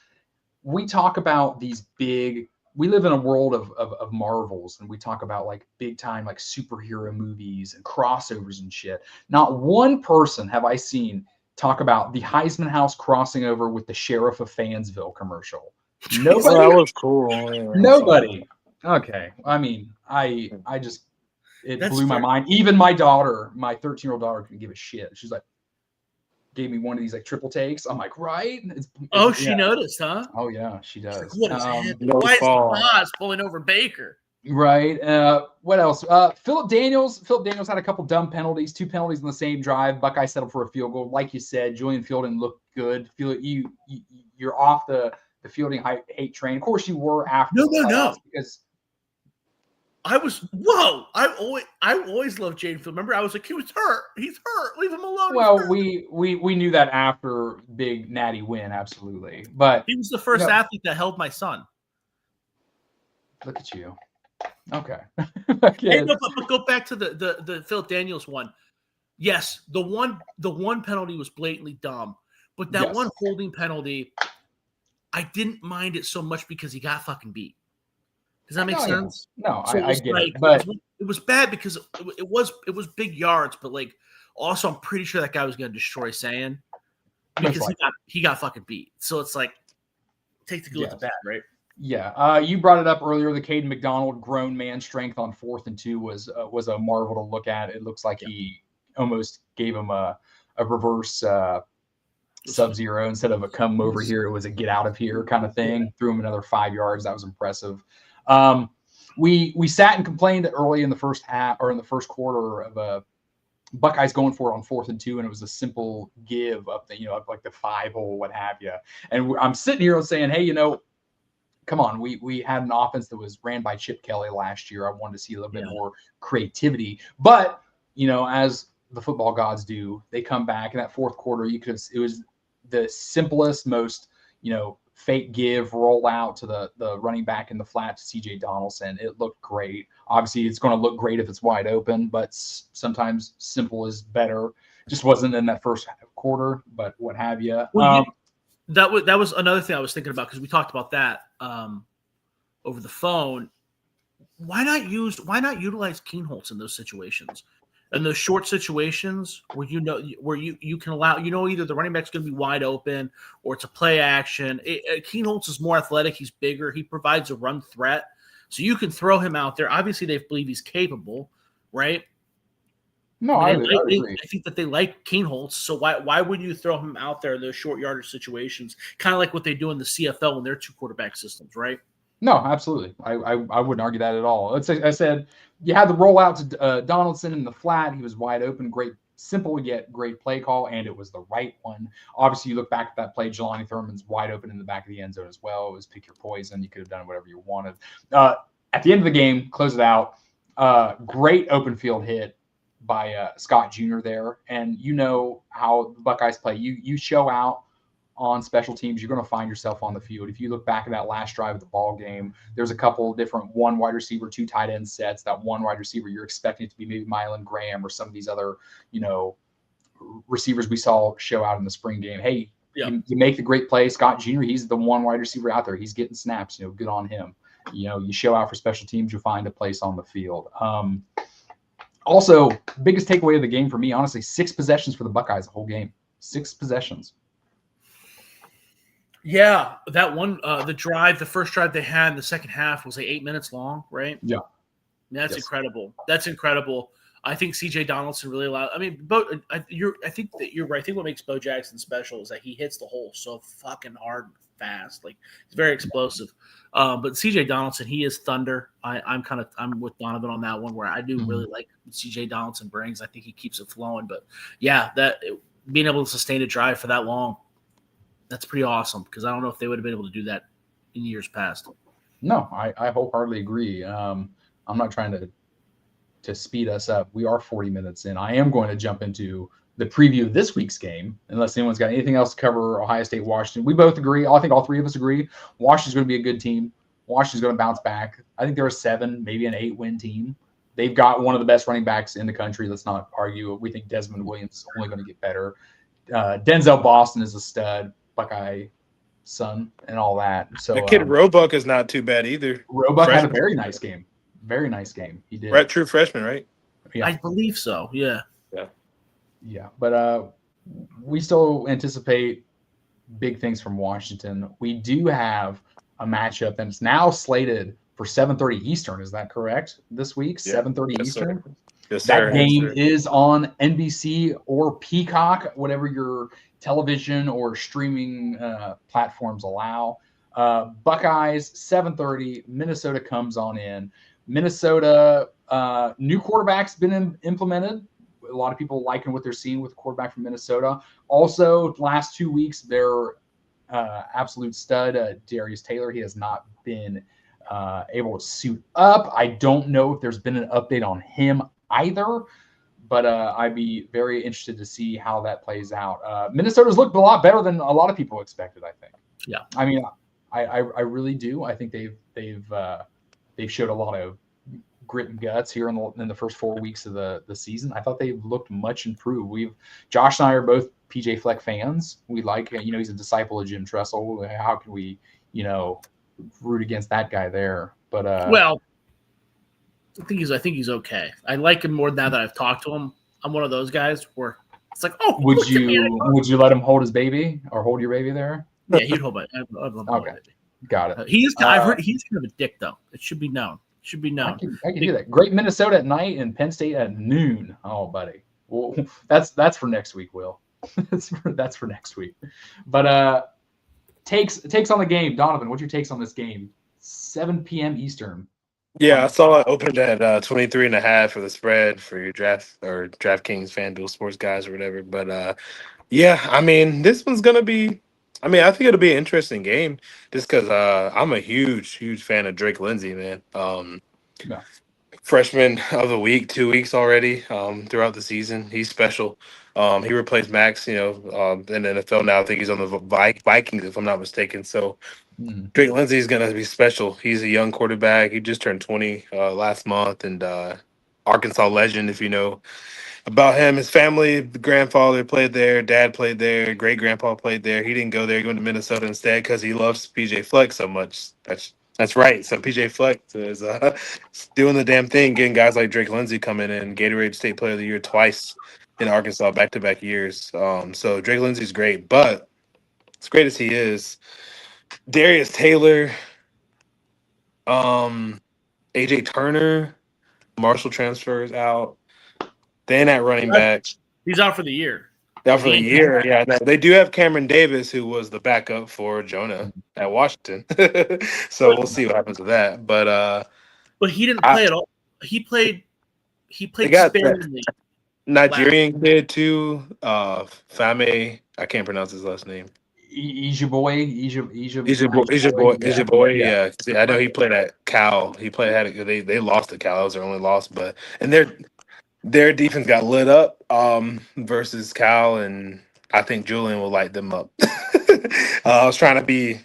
We talk about these we live in a world of Marvels, and we talk about like big time, like superhero movies and crossovers and shit. Not one person have I seen talk about the Heisman House crossing over with the Sheriff of Fansville commercial. Nobody. That was cool. Yeah, Nobody. Okay. I mean, it blew my mind. Even my daughter, my 13-year-old daughter, couldn't give a shit. She's like, gave me one of these like triple takes. I'm like, right? She noticed, huh? Oh yeah, she does. What is why is Haas pulling over Baker? Right. What else? Philip Daniels had a couple dumb penalties, 2 penalties in the same drive. Buckeye settled for a field goal. Like you said, Julian Fielding looked good. You're off the Fielding hate train. Of course you were after. No. Because I always loved Jaden Field. Remember, I was like, he was hurt. He's hurt. Leave him alone. Well, we knew that after big natty win, absolutely. But he was the first athlete that held my son. Look at you. Okay. Hey, no, but go back to the Philip Daniels one. Yes, the one penalty was blatantly dumb, but that one holding penalty, I didn't mind it so much because he got fucking beat. Does that make sense? No, so I get it. But it was bad because it was big yards, but like also I'm pretty sure that guy was going to destroy Sand because he got fucking beat. So it's like take the good with the bad, right? Yeah. You brought it up earlier. The Caden McDonald grown man strength on 4th and 2 was a marvel to look at. It looks like he almost gave him a reverse Sub-Zero instead of a come over here. It was a get out of here kind of thing. Threw him another 5 yards. That was impressive. We sat and complained early in the first half or in the first quarter of Buckeyes going for it on 4th and 2, and it was a simple give up the, up like the 5-hole, what have you. And I'm sitting here saying, hey, come on, we had an offense that was ran by Chip Kelly last year. I wanted to see a little bit more creativity. But, as the football gods do, they come back in that fourth quarter. It was the simplest, most, fake give, roll out to the running back in the flat to CJ Donaldson. It looked great. Obviously, it's going to look great if it's wide open, but sometimes simple is better. Just wasn't in that first quarter, but what have you. Well, that was another thing I was thinking about, because we talked about that over the phone. Why not utilize Keenholz in those situations? In those short situations where you can allow, either the running back's going to be wide open or it's a play action. Keenholz is more athletic. He's bigger. He provides a run threat. So you can throw him out there. Obviously, they believe he's capable, right? No, I agree. I think that they like Keenholz. So why would you throw him out there in those short yardage situations? Kind of like what they do in the CFL in their 2 quarterback systems, right? No, absolutely. I wouldn't argue that at all. I said you had the rollout to Donaldson in the flat. He was wide open. Great, simple yet great play call, and it was the right one. Obviously, you look back at that play. Jelani Thurman's wide open in the back of the end zone as well. It was pick your poison. You could have done whatever you wanted. At the end of the game, close it out. Great open field hit by Scott Jr. there, and how the Buckeyes play. You show out on special teams, you're going to find yourself on the field. If you look back at that last drive of the ball game, there's a couple different 1 wide receiver, 2 tight end sets. That 1 wide receiver, you're expecting it to be maybe Mylan Graham or some of these other, receivers we saw show out in the spring game. Hey, you make the great play. Scott Jr., he's the 1 wide receiver out there. He's getting snaps, good on him. You show out for special teams, you'll find a place on the field. Also, biggest takeaway of the game for me, honestly, 6 possessions for the Buckeyes the whole game. 6 possessions. Yeah, that one, the first drive they had in the second half was like 8 minutes long, right? Yeah. That's incredible. That's incredible. I think CJ Donaldson really allowed. I mean, I think that you're right. I think what makes Bo Jackson special is that he hits the hole so fucking hard and fast. Like, he's very explosive. But CJ Donaldson, he is thunder. I'm with Donovan on that one, where I do really like what CJ Donaldson brings. I think he keeps it flowing. But yeah, being able to sustain a drive for that long, that's pretty awesome, because I don't know if they would have been able to do that in years past. No, I wholeheartedly agree. I'm not trying to speed us up. We are 40 minutes in. I am going to jump into the preview of this week's game, unless anyone's got anything else to cover. Ohio State, Washington. We both agree. I think all 3 of us agree. Washington's going to be a good team. Washington's going to bounce back. I think they're a 7, maybe an 8-win team. They've got one of the best running backs in the country. Let's not argue. We think Desmond Williams is only going to get better. Denzel Boston is a stud. Buckeye son and all that. So that kid Roebuck is not too bad either. Roebuck had a very nice game. Very nice game. He did. Right, true freshman, right? Yeah. I believe so. Yeah. Yeah. But we still anticipate big things from Washington. We do have a matchup that's now slated for 7:30 Eastern. Is that correct? This week, 7:30 Eastern. Sir. Yes, sir. That game is on NBC or Peacock, whatever your television or streaming platforms allow. Buckeyes, 7:30. Minnesota comes on in. Minnesota, new quarterback's been implemented. A lot of people liking what they're seeing with the quarterback from Minnesota. Also, last 2 weeks, their absolute stud, Darius Taylor, he has not been able to suit up. I don't know if there's been an update on him either, but I'd be very interested to see how that plays out. Minnesota's looked a lot better than a lot of people expected, I think. Yeah. I mean, I really do. I think they've showed a lot of grit and guts here in the first 4 weeks of the season. I thought they've looked much improved. Josh and I are both PJ Fleck fans. We like, he's a disciple of Jim Tressel. How can we, root against that guy there? But well, I think he's okay. I like him more now that I've talked to him. I'm one of those guys where it's like, oh, would you let him hold his baby or hold your baby there? Yeah, he'd hold my. Okay, got it. I've heard he's kind of a dick, though. It should be known. I can do that. Great Minnesota at night and Penn State at noon. Oh, buddy. Well, that's for next week, Will. that's for next week. But takes on the game. Donovan, what's your takes on this game? 7 p.m. Eastern. Yeah, I saw it opened at 23.5 for the spread for your draft or DraftKings FanDuel sports guys or whatever. But yeah, I mean, this one's gonna be. I mean, I think it'll be an interesting game just because I'm a huge fan of Drake Lindsay, man. Yeah. Freshman of the week, 2 weeks already. Throughout the season, he's special. He replaced Max, in the NFL now. I think he's on the Vikings, if I'm not mistaken. So Mhm. Drake Lindsay is going to be special. He's a young quarterback. He just turned 20 last month, and Arkansas legend, if you know about him. His family, the grandfather played there, dad played there, great grandpa played there. He didn't go there. He went to Minnesota instead because he loves PJ Fleck so much. That's right. So PJ Fleck is doing the damn thing, getting guys like Drake Lindsay coming in, Gatorade State Player of the Year twice in Arkansas, back-to-back years. So Drake Lindsay's great, but as great as he is, Darius Taylor, AJ Turner, Marshall transfers out. Then at running back. He's out for the year. Out for the year, yeah. No, they do have Cameron Davis, who was the backup for Jonah at Washington. So we'll see what happens with that. But he didn't play at all. He played they got that sparingly. Nigerian kid too. Fame, I can't pronounce his last name. Ija boy. Yeah. See, I know he played at Cal. They lost to Cal. That was their only loss, and their defense got lit up versus Cal, and I think Julian will light them up. I was trying to be,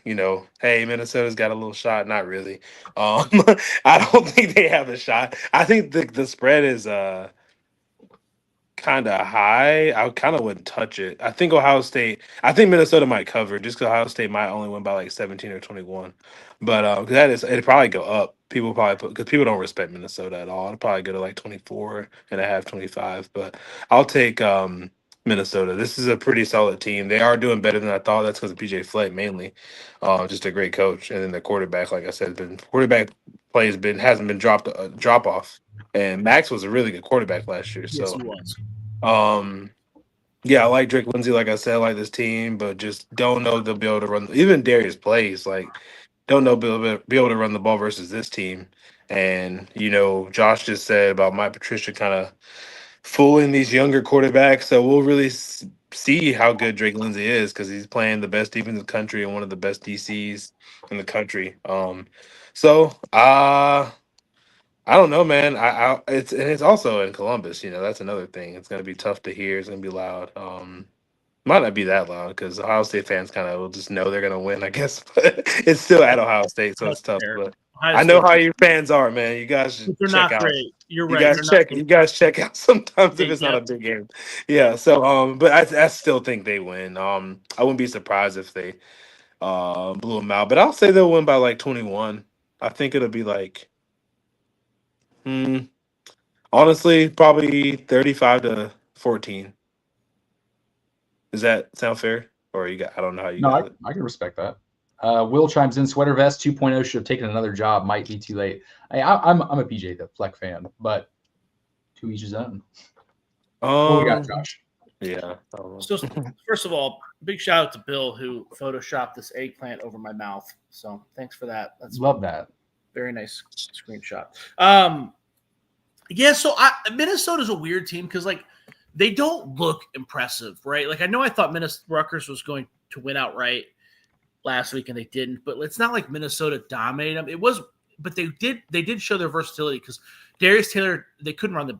hey, Minnesota's got a little shot. Not really. I don't think they have a shot. I think the spread is kind of high. I kind of wouldn't touch it. I think Minnesota might cover just because Ohio State might only win by like 17 or 21. But it'd probably go up. People probably because people don't respect Minnesota at all. It'd probably go to like 24 and a half, 25. But I'll take Minnesota. This is a pretty solid team. They are doing better than I thought. That's because of PJ Fleck mainly. Just a great coach. And then the quarterback, like I said, quarterback play hasn't been drop off. And Max was a really good quarterback last year. So yes, he was. Yeah, I like Drake Lindsay. Like I said, I like this team, but just don't know they'll be able to run. Even Darius plays don't know be able to run the ball versus this team. And Josh just said about Mike Patricia kind of fooling these younger quarterbacks. So we'll really see how good Drake Lindsay is because he's playing the best defense in the country and one of the best DCs in the country. So I don't know, man. It's also in Columbus. That's another thing. It's gonna be tough to hear. It's gonna be loud. Might not be that loud because Ohio State fans kind of will just know they're gonna win, I guess. But it's still at Ohio State, so it's tough. But I know how your fans are, man. You guys should check out. Great. You're right. You guys check out sometimes if it's not a big game. Yeah. So but I still think they win. I wouldn't be surprised if they blew them out, but I'll say they'll win by like 21. I think it'll be like. Honestly, probably 35-14. Does that sound fair? Or I don't know how you got it. I can respect that. Will chimes in. Sweater Vest 2.0 should have taken another job. Might be too late. I'm a PJ the Fleck fan, but to each his own. What we got, Josh? Yeah. So first of all, big shout out to Bill who photoshopped this eggplant over my mouth. So thanks for that. Love that. Very nice screenshot. Yeah, so Minnesota's a weird team because they don't look impressive, right? I know I thought Rutgers was going to win outright last week and they didn't, but it's not like Minnesota dominated them. It was, but they did show their versatility because Darius Taylor, they couldn't run the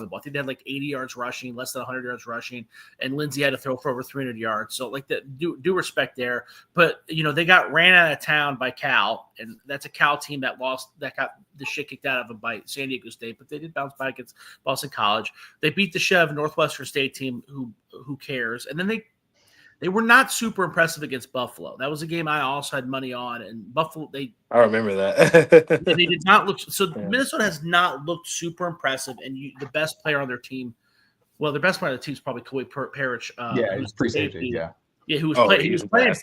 ball. They had 80 yards rushing, less than 100 yards rushing, and Lindsey had to throw for over 300 yards. So do respect there. But they got ran out of town by Cal, and that's a Cal team that got the shit kicked out of them by San Diego State, but they did bounce back against Boston College. They beat the Chev Northwestern State team who cares. And then they were not super impressive against Buffalo. That was a game I also had money on, and Buffalo I remember that. they did not look so. Yeah. Minnesota has not looked super impressive, and the best player on their team, well, the best player on the team is probably Kawhi Parrish. Who's free safety, yeah, who was playing. He was playing.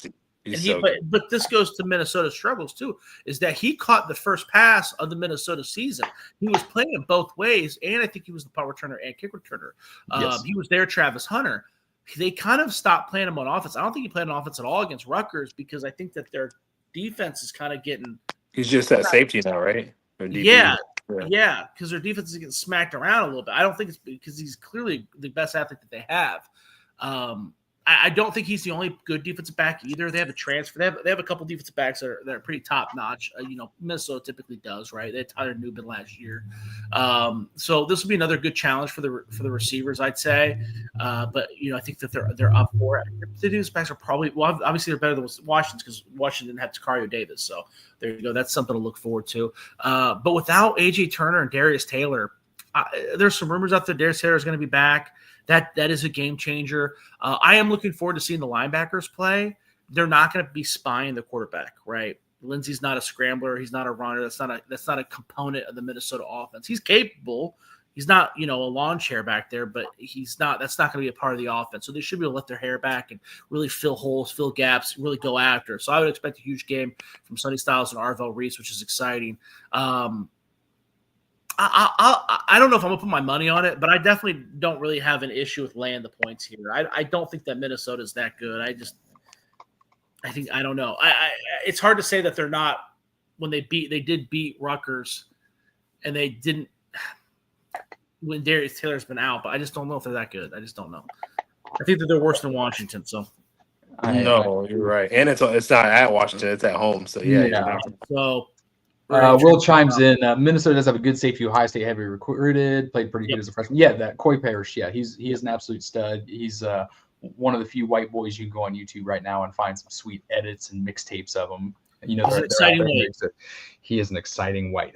But this goes to Minnesota's struggles too. Is that he caught the first pass of the Minnesota season? He was playing it both ways, and I think he was the punt returner and kick returner. Yes. He was there, Travis Hunter. They kind of stopped playing him on offense. I don't think he played on offense at all against Rutgers because I think that their defense is kind of getting. He's just at safety now, right? Or DB. Yeah, because their defense is getting smacked around a little bit. I don't think it's because he's clearly the best athlete that they have. I don't think he's the only good defensive back either. They have a transfer. They have a couple defensive backs that are pretty top notch. Minnesota typically does, right? They had Tyler Nubin last year, so this will be another good challenge for the receivers, I'd say. But I think that they're up for it. The defensive backs are probably obviously they're better than Washington's because Washington had Takario Davis, so there you go. That's something to look forward to. But without AJ Turner and Darius Taylor, there's some rumors out there Darius Taylor is going to be back. That is a game changer. I am looking forward to seeing the linebackers play. They're not going to be spying the quarterback, right? Lindsey's not a scrambler. He's not a runner. That's not a component of the Minnesota offense. He's capable. He's not, a lawn chair back there, but he's not. That's not going to be a part of the offense. So they should be able to let their hair back and really fill holes, fill gaps, really go after. So I would expect a huge game from Sonny Styles and Arvell Reese, which is exciting. I don't know if I'm going to put my money on it, but I definitely don't really have an issue with laying the points here. I don't think that Minnesota is that good. I don't know. It's hard to say that they're not when they did beat Rutgers and they didn't when Darius Taylor's been out, but I just don't know if they're that good. I just don't know. I think that they're worse than Washington. So no, you're right. And it's not at Washington, it's at home. So yeah. So Will chimes in. Minnesota does have a good safety. Ohio State heavily recruited, played pretty good as a freshman. Yeah, that Coy Parrish. Yeah, he is an absolute stud. He's one of the few white boys you can go on YouTube right now and find some sweet edits and mixtapes of him. They're exciting white. He is an exciting white.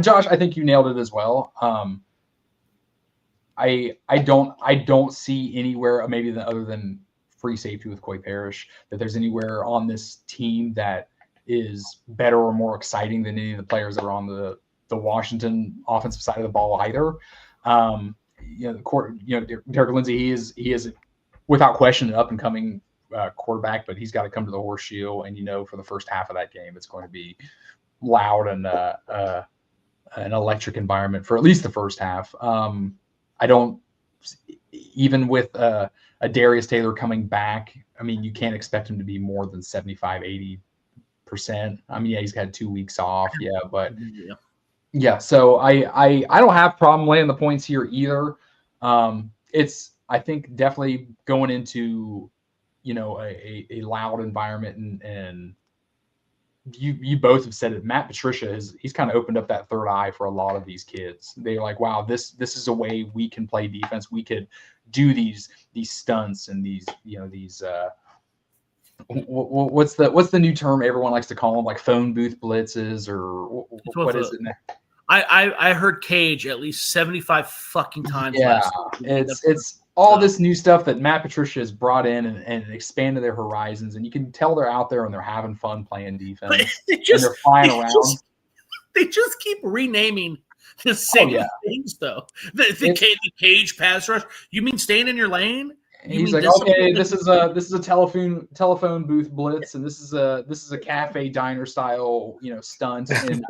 Josh, I think you nailed it as well. I don't see anywhere maybe other than free safety with Coy Parrish that there's anywhere on this team that is better or more exciting than any of the players that are on the Washington offensive side of the ball either. Derek Lindsey, he is without question an up and coming quarterback, but he's got to come to the Horseshoe, and for the first half of that game, it's going to be loud and an electric environment for at least the first half. I don't even with a Darius Taylor coming back. I mean, you can't expect him to be more than 75-80%. I mean, he's had 2 weeks off. But so I don't have a problem laying the points here either. It's, I think, definitely going into, a loud environment and you both have said it. Matt Patricia he's kind of opened up that third eye for a lot of these kids. They're like, wow, this is a way we can play defense. We could do these stunts and these what's the new term everyone likes to call them, like phone booth blitzes, or what is it now? I heard Cage at least 75 fucking times. Yeah, it's all this new stuff that Matt Patricia has brought in and expanded their horizons, and you can tell they're out there and they're having fun playing defense. And they're flying around. They just keep renaming the same things, though. The Cage pass rush. You mean staying in your lane? He's like, okay, this is a telephone booth blitz, and this is a cafe diner style, stunt, and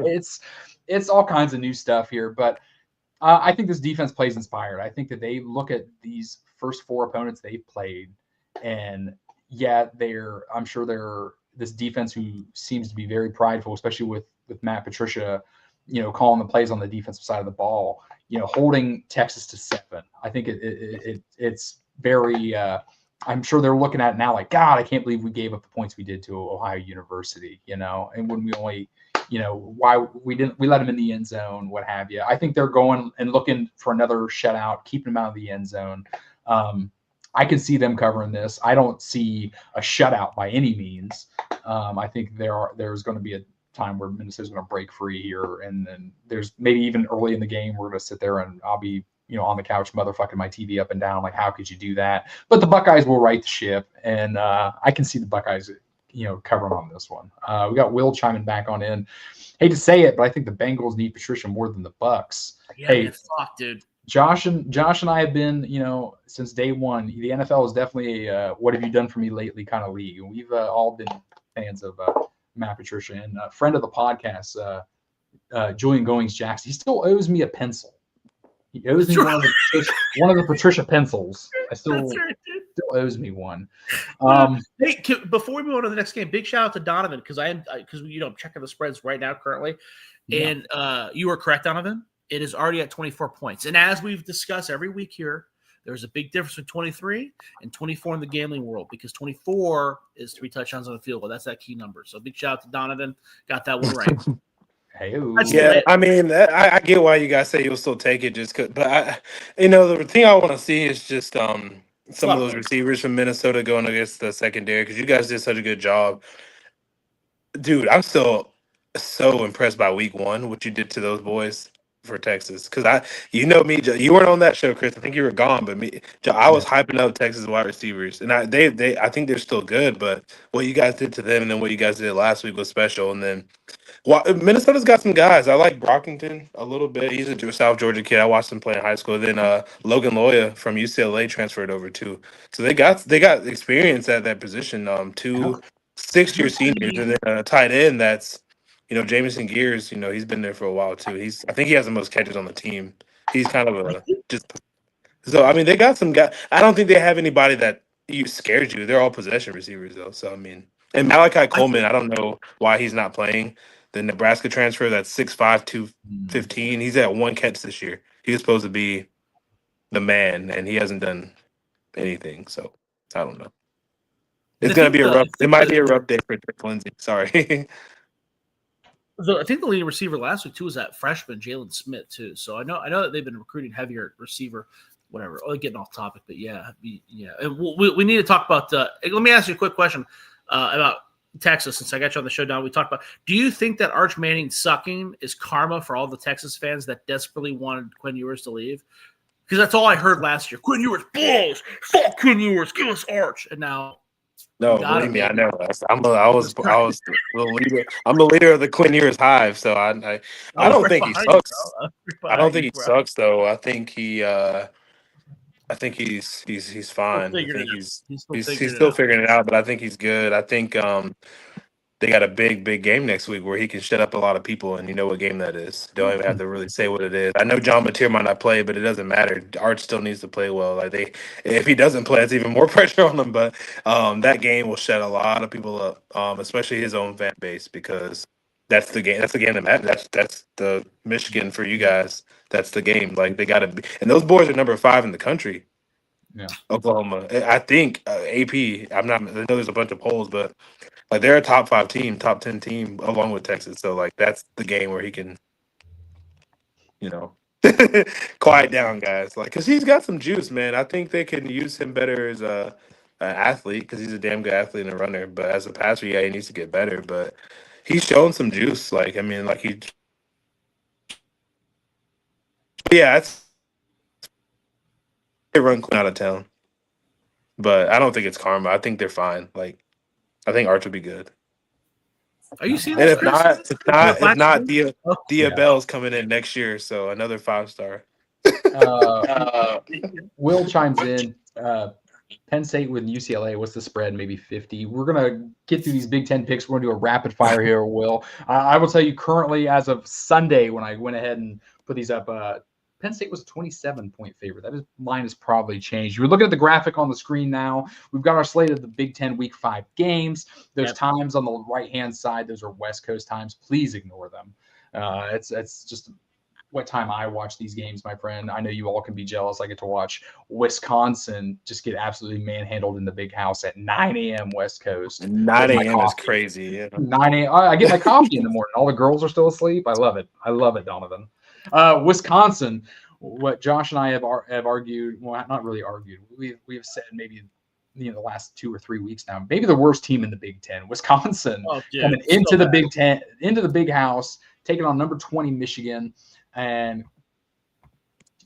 it's all kinds of new stuff here. But I think this defense plays inspired. I think that they look at these first four opponents they've played, and I'm sure they're this defense who seems to be very prideful, especially with Matt Patricia, calling the plays on the defensive side of the ball, holding Texas to 7. I think it's very I'm sure they're looking at it now like, God, I can't believe we gave up the points we did to Ohio University, and when we only, why we let them in the end zone, what have you. I think they're going and looking for another shutout, keeping them out of the end zone. I can see them covering this. I don't see a shutout by any means. I think there's going to be a time where Minnesota's going to break free here, and then there's maybe even early in the game we're going to sit there and I'll be on the couch motherfucking my TV up and down, like, how could you do that? But the Buckeyes will right the ship, and I can see the Buckeyes covering on this one. We got Will chiming back on in. Hate to say it, but I think the Bengals need Patricia more than the Bucks. Yeah, hey, fuck, dude. Josh and I have been, since day one. The NFL is definitely a what have you done for me lately kind of league. We've all been fans of Matt Patricia, and a friend of the podcast, Julian Goings Jackson. He still owes me a pencil. He owes me one of the Patricia pencils. I still, Still owes me one. Hey, before we move on to the next game, big shout out to Donovan because I'm checking the spreads right now currently, and you were correct, Donovan. It is already at 24 points, and as we've discussed every week here, there's a big difference between 23 and 24 in the gambling world because 24 is 3 touchdowns on the field goal. That's that key number. So big shout out to Donovan, got that one right. Yeah, I mean, I get why you guys say you'll still take it, but the thing I want to see is just some of those receivers from Minnesota going against the secondary because you guys did such a good job, dude. I'm still so impressed by Week 1 what you did to those boys for Texas because you know me, you weren't on that show, Chris. I think you were gone, but I was hyping up Texas wide receivers, and I think they're still good, but what you guys did to them and then what you guys did last week was special, and then. Well, Minnesota's got some guys. I like Brockington a little bit. He's a South Georgia kid. I watched him play in high school. Then Logan Loya from UCLA transferred over too. So they got experience at that position. 2 6-year seniors, and then a tight end that's Jamison Gears. He's been there for a while too. I think he has the most catches on the team. He's kind of so I mean they got some guys. I don't think they have anybody that scares you. They're all possession receivers though. So I mean, and Malachi Coleman, I don't know why he's not playing. The Nebraska transfer, that's 6'5", 215. He's at 1 catch this year. He was supposed to be the man, and he hasn't done anything. So I don't know. It's gonna be a rough. It might be a rough day for Drake Lindsay. Sorry. I think the leading receiver last week too was that freshman Jalen Smith too. So I know that they've been recruiting heavier receiver. Whatever. Getting off topic, but yeah. And we need to talk about. Let me ask you a quick question about Texas, since I got you on the show down, we talked about, do you think that Arch Manning sucking is karma for all the Texas fans that desperately wanted Quinn Ewers to leave? Because that's all I heard last year. Quinn Ewers blows. Fuck Quinn Ewers. Give us Arch. And now, no, believe me, I know. I'm the leader. I'm the leader of the Quinn Ewers hive. So I don't think he sucks. I don't think he sucks though. I think he's fine. I think he's still figuring it out, but I think he's good. I think they got a big game next week where he can shut up a lot of people, and you know what game that is. Don't even have to really say what it is. I know John Mateer might not play, but it doesn't matter. Arch still needs to play well. If he doesn't play, it's even more pressure on him. But that game will shut a lot of people up, especially his own fan base, because that's the game. That's the game that matters. That's the Michigan for you guys. That's the game. Like they got to be, and those boys are number 5 in the country. Yeah, Oklahoma. I think AP. I know there's a bunch of polls, but like they're a top 5 team, top 10 team, along with Texas. So like that's the game where he can, quiet down guys. Like because he's got some juice, man. I think they can use him better as an athlete because he's a damn good athlete and a runner. But as a passer, yeah, he needs to get better. But he's shown some juice. Like I mean, like it's. They run Quinn out of town, but I don't think it's karma. I think they're fine. Like, I think Arch will be good. Are you seeing? And if not, Dia Bell's coming in next year, so another 5-star. Will chimes in. Penn State with UCLA. What's the spread? Maybe 50. We're gonna get through these Big Ten picks. We're gonna do a rapid fire here. Will I will tell you currently as of Sunday when I went ahead and put these up. Penn State was a 27-point favorite. Line has probably changed. You're looking at the graphic on the screen now. We've got our slate of the Big Ten Week 5 games. Those times on the right-hand side, those are West Coast times. Please ignore them. It's just what time I watch these games, my friend. I know you all can be jealous. I get to watch Wisconsin just get absolutely manhandled in the big house at 9 a.m. West Coast. 9 a.m. is crazy. Yeah. 9 a.m. I get my coffee in the morning. All the girls are still asleep. I love it. Donovan. Wisconsin, what Josh and I have argued, well, not really argued. We have said maybe the last 2 or 3 weeks now, maybe the worst team in the Big Ten. Wisconsin coming into the Big Ten, into the big house, taking on number 20 Michigan, and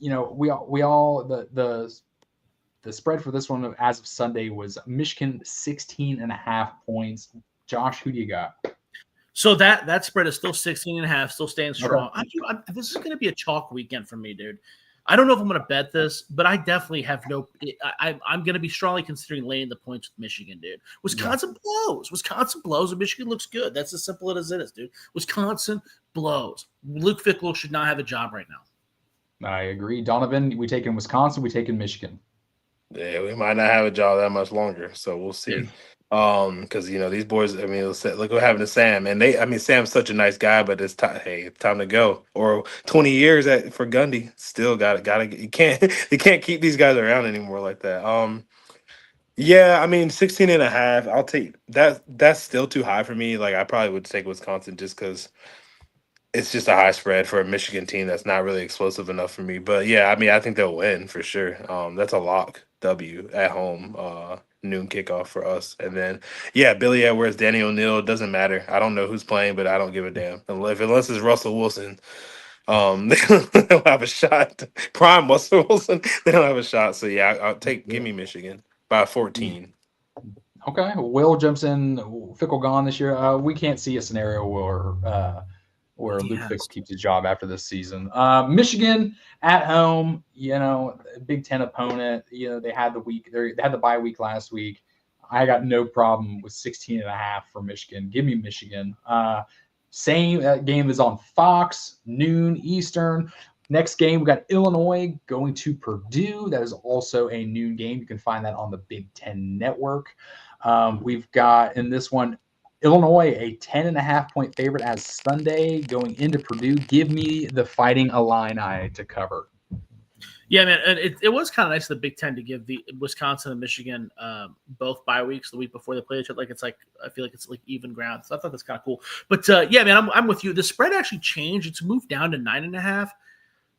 we all the spread for this one as of Sunday was Michigan 16.5 points. Josh, who do you got? So that spread is still 16.5, still staying strong. Okay. This is going to be a chalk weekend for me, dude. I don't know if I'm going to bet this, but I definitely have I'm going to be strongly considering laying the points with Michigan, dude. Wisconsin blows. Wisconsin blows, and Michigan looks good. That's as simple as it is, dude. Wisconsin blows. Luke Fickell should not have a job right now. I agree. Donovan, we take in Wisconsin, we take in Michigan. Yeah, we might not have a job that much longer, so we'll see. Because these boys. I mean, look what happened to Sam, and Sam's such a nice guy, but it's time. Hey, it's time to go. Or 20 years for Gundy, still got you can't you can't keep these guys around anymore like that. Yeah, I mean 16 and a half. I'll take that. That's still too high for me. Like I probably would take Wisconsin just because it's just a high spread for a Michigan team that's not really explosive enough for me. But yeah, I mean, I think they'll win for sure. That's a lock W at home, noon kickoff for us. And then yeah, Billy Edwards, Danny O'Neal, doesn't matter. I don't know who's playing, but I don't give a damn. Unless it's Russell Wilson, they don't have a shot. Prime Russell Wilson, they don't have a shot. So yeah, give me Michigan by 14. Okay, Will jumps in. Fickle gone this year. We can't see a scenario where Luke Fickell keeps his job after this season. Michigan at home, Big Ten opponent. They had the bye week last week. I got no problem with 16 and a half for Michigan. Give me Michigan. Same game is on Fox, noon Eastern. Next game, we got Illinois going to Purdue. That is also a noon game. You can find that on the Big Ten Network. We've got in this one, Illinois, a 10.5-point favorite as Sunday going into Purdue. Give me the Fighting Illini to cover. Yeah, man, it was kind of nice of the Big Ten to give the Wisconsin and Michigan both bye weeks the week before they play each other. I feel like it's like even ground. So I thought that's kind of cool. But yeah, man, I'm with you. The spread actually changed. It's moved down to 9.5.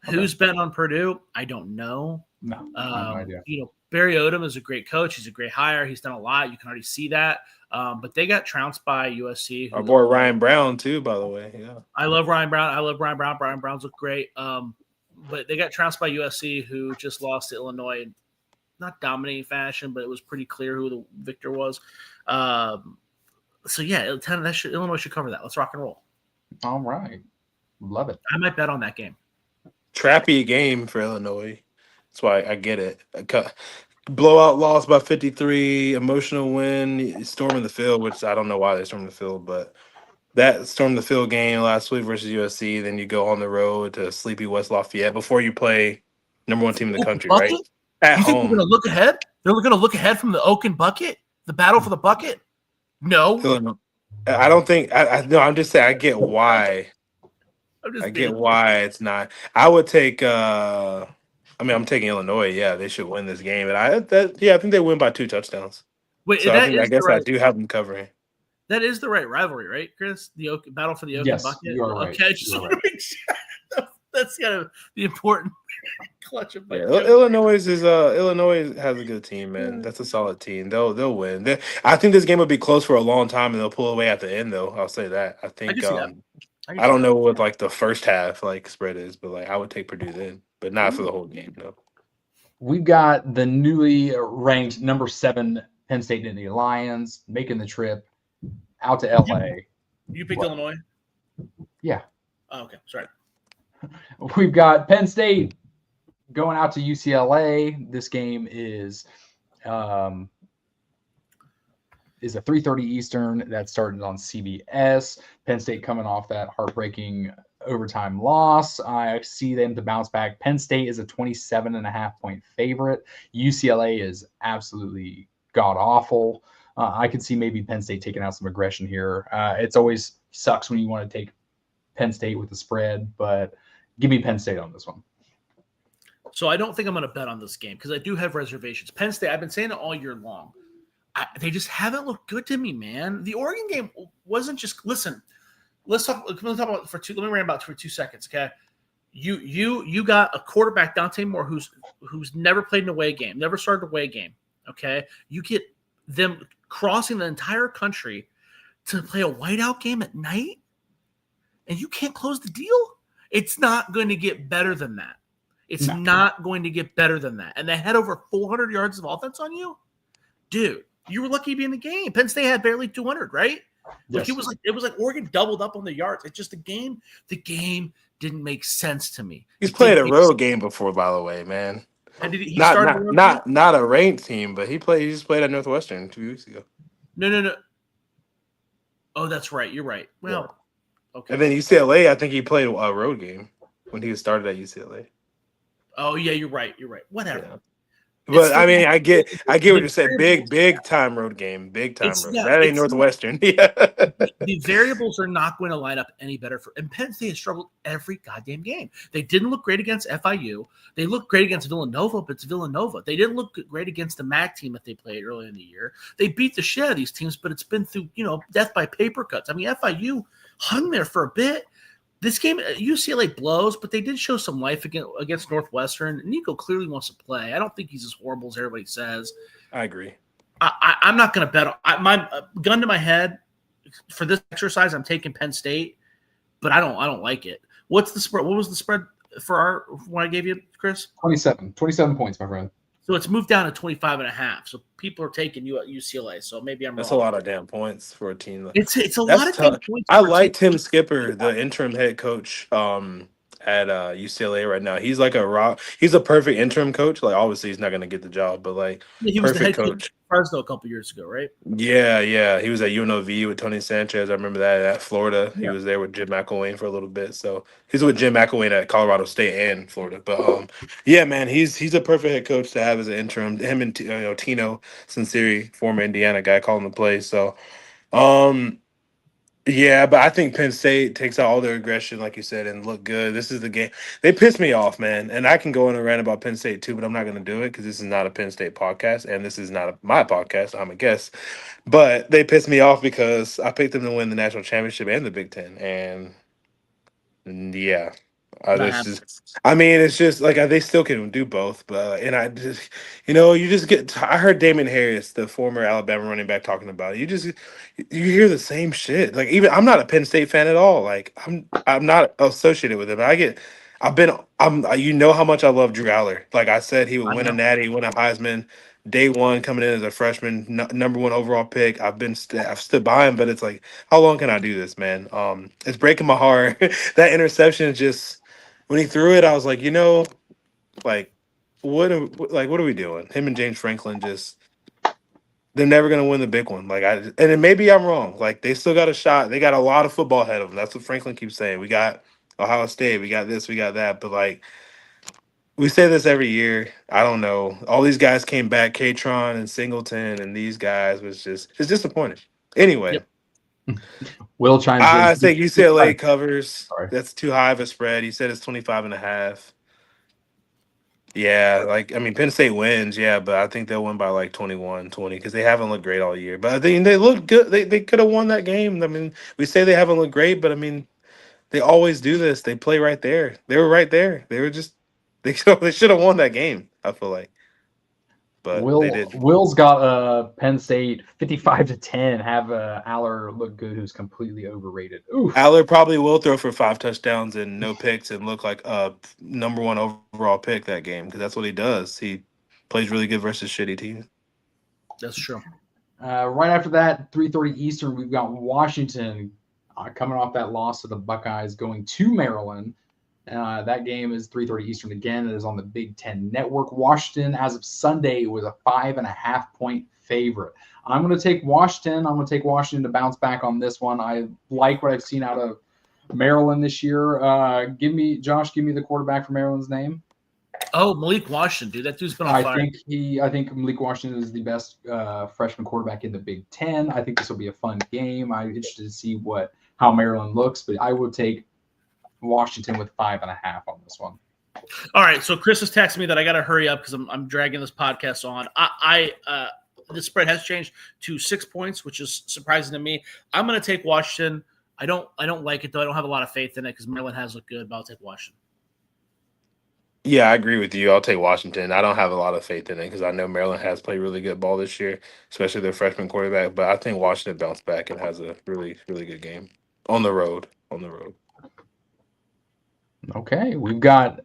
Okay. Who's been on Purdue? I don't know. No idea. Barry Odom is a great coach. He's a great hire. He's done a lot. You can already see that. But they got trounced by USC. Our boy Ryan Brown too, by the way. Yeah, I love Ryan Brown. Brian Brown's look great. But they got trounced by USC, who just lost to Illinois in not dominating fashion, but it was pretty clear who the victor was. So yeah, Illinois should cover that. Let's rock and roll. All right, love it. I might bet on that game. Trappy game for Illinois. That's why I get it. Blowout loss by 53, emotional win, storming the field, which I don't know why they stormed the field, but that stormed the field game last week versus USC. Then you go on the road to sleepy West Lafayette before you play number one team in the country, right? At home. They're going to look ahead? They're going to look ahead from the Oak and Bucket? The battle for the bucket? No. I don't think – no, I'm just saying I get why. I get why it's not. I would take I'm taking Illinois. Yeah, they should win this game. And I think they win by 2 touchdowns. Wait, so I guess I do have them covering. That is the right rivalry, right, Chris? The battle for the Oak and Bucket. You are right. Okay, just want to make sure. That's kind of the important clutch of my Illinois has a good team, man. That's a solid team. They'll win. I think this game will be close for a long time, and they'll pull away at the end. Though I'll say that. I think I don't know what like the first half like spread is, but like I would take Purdue then, but not for the whole game. No. We've got the newly ranked number 7 Penn State Nittany Lions making the trip out to LA. You picked Illinois? Yeah. Oh, okay. Sorry. We've got Penn State going out to UCLA. This game is a 3:30 Eastern. That's starting on CBS. Penn State coming off that heartbreaking overtime loss. I see them to bounce back. Penn State is a 27.5-point favorite. UCLA is absolutely god-awful. I could see maybe Penn State taking out some aggression here. It's always sucks when you want to take Penn State with the spread, but give me Penn State on this one. So I don't think I'm going to bet on this game because I do have reservations. Penn State, I've been saying it all year long. They just haven't looked good to me, man. The Oregon game wasn't just – listen, let's talk about it let me rant about it for 2 seconds, okay? You got a quarterback, Dante Moore, who's never played an away game, never started an away game, okay? You get them crossing the entire country to play a whiteout game at night, and you can't close the deal? It's not going to get better than that. It's not going to get better than that. And they had over 400 yards of offense on you? Dude, you were lucky to be in the game. Penn State had barely 200, right? Yes. Like it was like Oregon doubled up on the yards. It's just the game didn't make sense to me. He's played a road game before, by the way, man. And he not a ranked team, but he just played at Northwestern 2 weeks ago. No. Oh, that's right. You're right. Well, okay. And then UCLA, I think he played a road game when he started at UCLA. Oh yeah, you're right. Whatever. But I mean, I get what you're saying. Big time road game. Big time road. That ain't Northwestern. Yeah. The variables are not going to line up any better for. And Penn State has struggled every goddamn game. They didn't look great against FIU. They looked great against Villanova, but it's Villanova. They didn't look great against the MAC team that they played early in the year. They beat the shit out of these teams, but it's been through death by paper cuts. I mean, FIU hung there for a bit. This game, UCLA blows, but they did show some life against Northwestern. Nico clearly wants to play. I don't think he's as horrible as everybody says. I agree. I'm not going to bet. My gun to my head for this exercise, I'm taking Penn State, but I don't like it. What's the spread? What was the spread for what I gave you, Chris? 27 points, my friend. So it's moved down to 25.5. So people are taking you at UCLA. So maybe I'm That's wrong. A lot of damn points for a team. It's a lot of damn points. I like Tim Skipper, the interim head coach at UCLA right now. He's like he's a perfect interim coach. Like obviously he's not going to get the job, but like he was the head coach Fresno a couple years ago, right? Yeah. He was at UNLV with Tony Sanchez. I remember that at Florida. Yeah. He was there with Jim McElwain for a little bit. So he's with Jim McElwain at Colorado State and Florida. But yeah, man, he's a perfect head coach to have as an interim. Him and Tino Sinceri, former Indiana guy, calling the play. So yeah, but I think Penn State takes out all their aggression, like you said, and look good. This is the game. They piss me off, man. And I can go on a rant about Penn State too, but I'm not going to do it because this is not a Penn State podcast, and this is not my podcast. I'm a guest. But they piss me off because I picked them to win the national championship and the Big Ten. And yeah. It's just like they still can do both, but and I just, you just get. I heard Damon Harris, the former Alabama running back, talking about it. You hear the same shit. Like even I'm not a Penn State fan at all. Like I'm not associated with him. You know how much I love Drew Aller. Like I said, he would win a Natty, win a Heisman. Day one coming in as a freshman, number 1 overall pick. I've stood by him, but it's like, how long can I do this, man? It's breaking my heart. That interception is just. When he threw it, I was like, what are we doing? Him and James Franklin they're never gonna win the big one. And then maybe I'm wrong. Like they still got a shot. They got a lot of football ahead of them. That's what Franklin keeps saying. We got Ohio State. We got this. We got that. But like we say this every year. I don't know. All these guys came back. Katron and Singleton and these guys it's disappointing. Anyway. Yep. Will chimes in. I think UCLA covers. Sorry. That's too high of a spread. He said it's 25.5. Yeah, Penn State wins, yeah, but I think they'll win by like 21-20 because they haven't looked great all year. But I think they look good. They could have won that game. I mean, we say they haven't looked great, but I mean, they always do this. They play right there. They were right there. They should have won that game, I feel like. But they did. Will's got Penn State 55-10. Have Aller look good, who's completely overrated. Oof. Aller probably will throw for 5 touchdowns and no picks and look like a number 1 overall pick that game because that's what he does. He plays really good versus shitty teams. That's true. Right after that, 3:30 Eastern, we've got Washington coming off that loss to the Buckeyes, going to Maryland. That game is 3:30 Eastern again. It is on the Big Ten Network. Washington, as of Sunday, was a 5.5-point favorite. I'm going to take Washington. I'm going to take Washington to bounce back on this one. I like what I've seen out of Maryland this year. Josh, give me the quarterback for Maryland's name. Oh, Malik Washington, dude. That dude's been on fire. I think Malik Washington is the best freshman quarterback in the Big Ten. I think this will be a fun game. I'm interested to see how Maryland looks, but I would take Washington with 5.5 on this one. All right, so Chris has texted me that I got to hurry up because I'm dragging this podcast on. The spread has changed to 6 points, which is surprising to me. I'm going to take Washington. I don't like it though. I don't have a lot of faith in it because Maryland has looked good, but I'll take Washington. Yeah, I agree with you. I'll take Washington. I don't have a lot of faith in it because I know Maryland has played really good ball this year, especially their freshman quarterback. But I think Washington bounced back and has a really, really good game on the road. Okay, we've got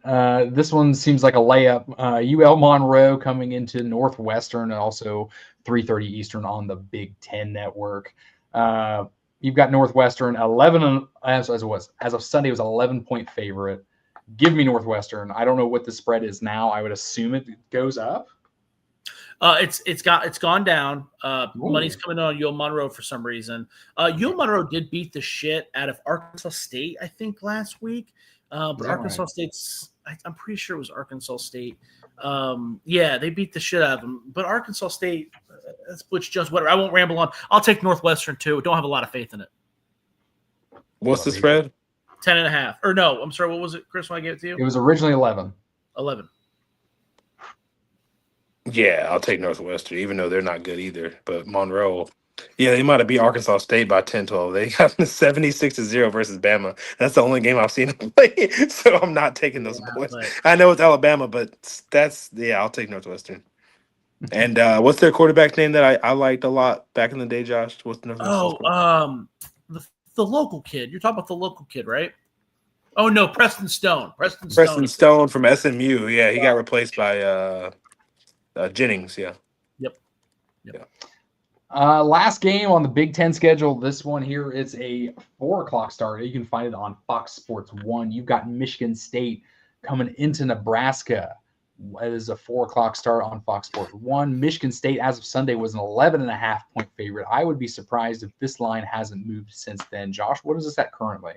this one seems like a layup. UL Monroe coming into Northwestern, and also 3:30 Eastern on the Big Ten Network. You've got Northwestern 11 as of Sunday was 11-point favorite. Give me Northwestern. I don't know what the spread is now. I would assume it goes up. It's gone down. Money's coming on UL Monroe for some reason. UL Monroe did beat the shit out of Arkansas State, I think, last week. But Arkansas State's, I'm pretty sure it was Arkansas State. Yeah, they beat the shit out of them. But Arkansas State, that's Butch Jones. Whatever. I won't ramble on. I'll take Northwestern too. Don't have a lot of faith in it. What's the spread? 10.5. Or no, I'm sorry. What was it, Chris? When I gave it to you, It was originally 11. 11. Yeah, I'll take Northwestern, even though they're not good either. But Monroe, yeah, they might have beat Arkansas State by 10-12. They got 76-0 versus Bama. That's the only game I've seen them play. So I'm not taking those points. But I know it's Alabama, but I'll take Northwestern. And what's their quarterback name that I liked a lot back in the day, Josh? What's the the local kid. You're talking about the local kid, right? Oh no, Preston Stone. Preston Stone from SMU. Yeah, he got replaced by Jennings. Yeah. Yep. Last game on the Big Ten schedule. This one here is a 4:00 start. You can find it on Fox Sports 1. You've got Michigan State coming into Nebraska. It is a 4:00 start on Fox Sports 1. Michigan State, as of Sunday, was an 11.5-point favorite. I would be surprised if this line hasn't moved since then. Josh, what is this at currently?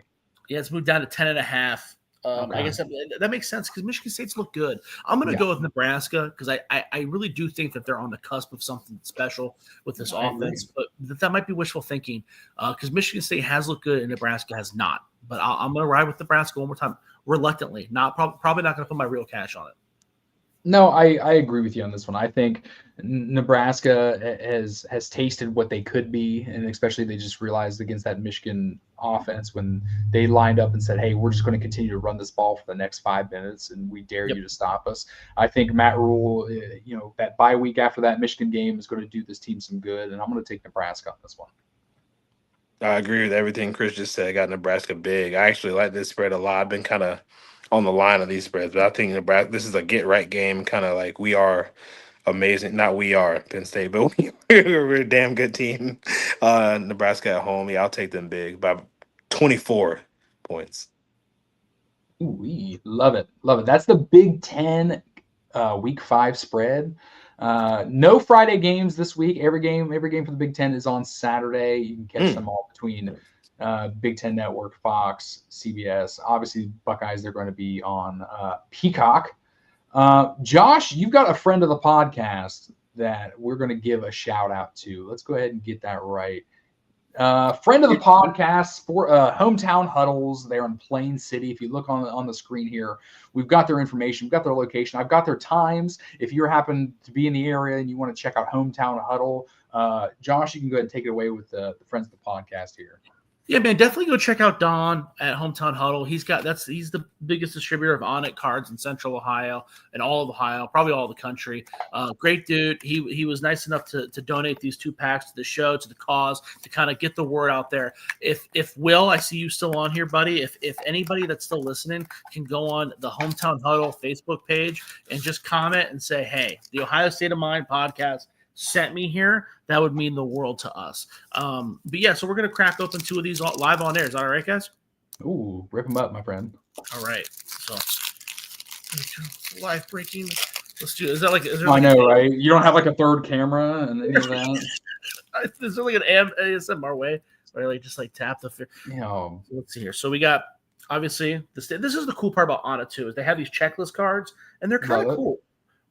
Yeah, it's moved down to 10.5. Okay. I guess that makes sense because Michigan State's look good. I'm going to go with Nebraska because I really do think that they're on the cusp of something special with this offense. But that might be wishful thinking because Michigan State has looked good and Nebraska has not. But I'm going to ride with Nebraska one more time, reluctantly. Probably not going to put my real cash on it. No, I agree with you on this one. I think Nebraska has tasted what they could be, and especially they just realized against that Michigan offense when they lined up and said, hey, we're just going to continue to run this ball for the next 5 minutes, and we dare you to stop us. I think Matt Rule, that bye week after that Michigan game is going to do this team some good, and I'm going to take Nebraska on this one. I agree with everything Chris just said. I got Nebraska big. I actually like this spread a lot. I've been kind of on the line of these spreads, but I think Nebraska, this is a get right game, kind of like we are amazing. Not we are Penn State, but we're a damn good team. Nebraska at home. Yeah, I'll take them big by 24 points. Ooh, love it. That's the Big Ten Week 5 spread. No Friday games this week. Every game for the Big Ten is on Saturday. You can catch them all between Big Ten Network, Fox, CBS. Obviously, Buckeyes, they're going to be on Peacock. Josh, you've got a friend of the podcast that we're going to give a shout out to. Let's go ahead and get that right. Friend of the podcast, for Hometown Huddles. They're in Plain City. If you look on the screen here, we've got their information. We've got their location. I've got their times. If you happen to be in the area and you want to check out Hometown Huddle, Josh, you can go ahead and take it away with the friends of the podcast here. Yeah, man, definitely go check out Don at Hometown Huddle. He's the biggest distributor of On-It cards in Central Ohio and all of Ohio, probably all of the country. Great dude. He was nice enough to donate these 2 packs to the show, to the cause, to kind of get the word out there. If Will, I see you still on here, buddy. If anybody that's still listening can go on the Hometown Huddle Facebook page and just comment and say, hey, the Ohio State of Mind podcast sent me here, that would mean the world to us. But yeah, so we're going to crack open 2 of these live on air. Is that all right, guys? Ooh, rip them up, my friend. All right. So live breaking. Let's do it. I know, right? You don't have like a third camera and any of that? Is there like an ASMR way where I just tap the Let's see here. So we got, obviously, this is the cool part about On It too, is they have these checklist cards and they're kind of cool.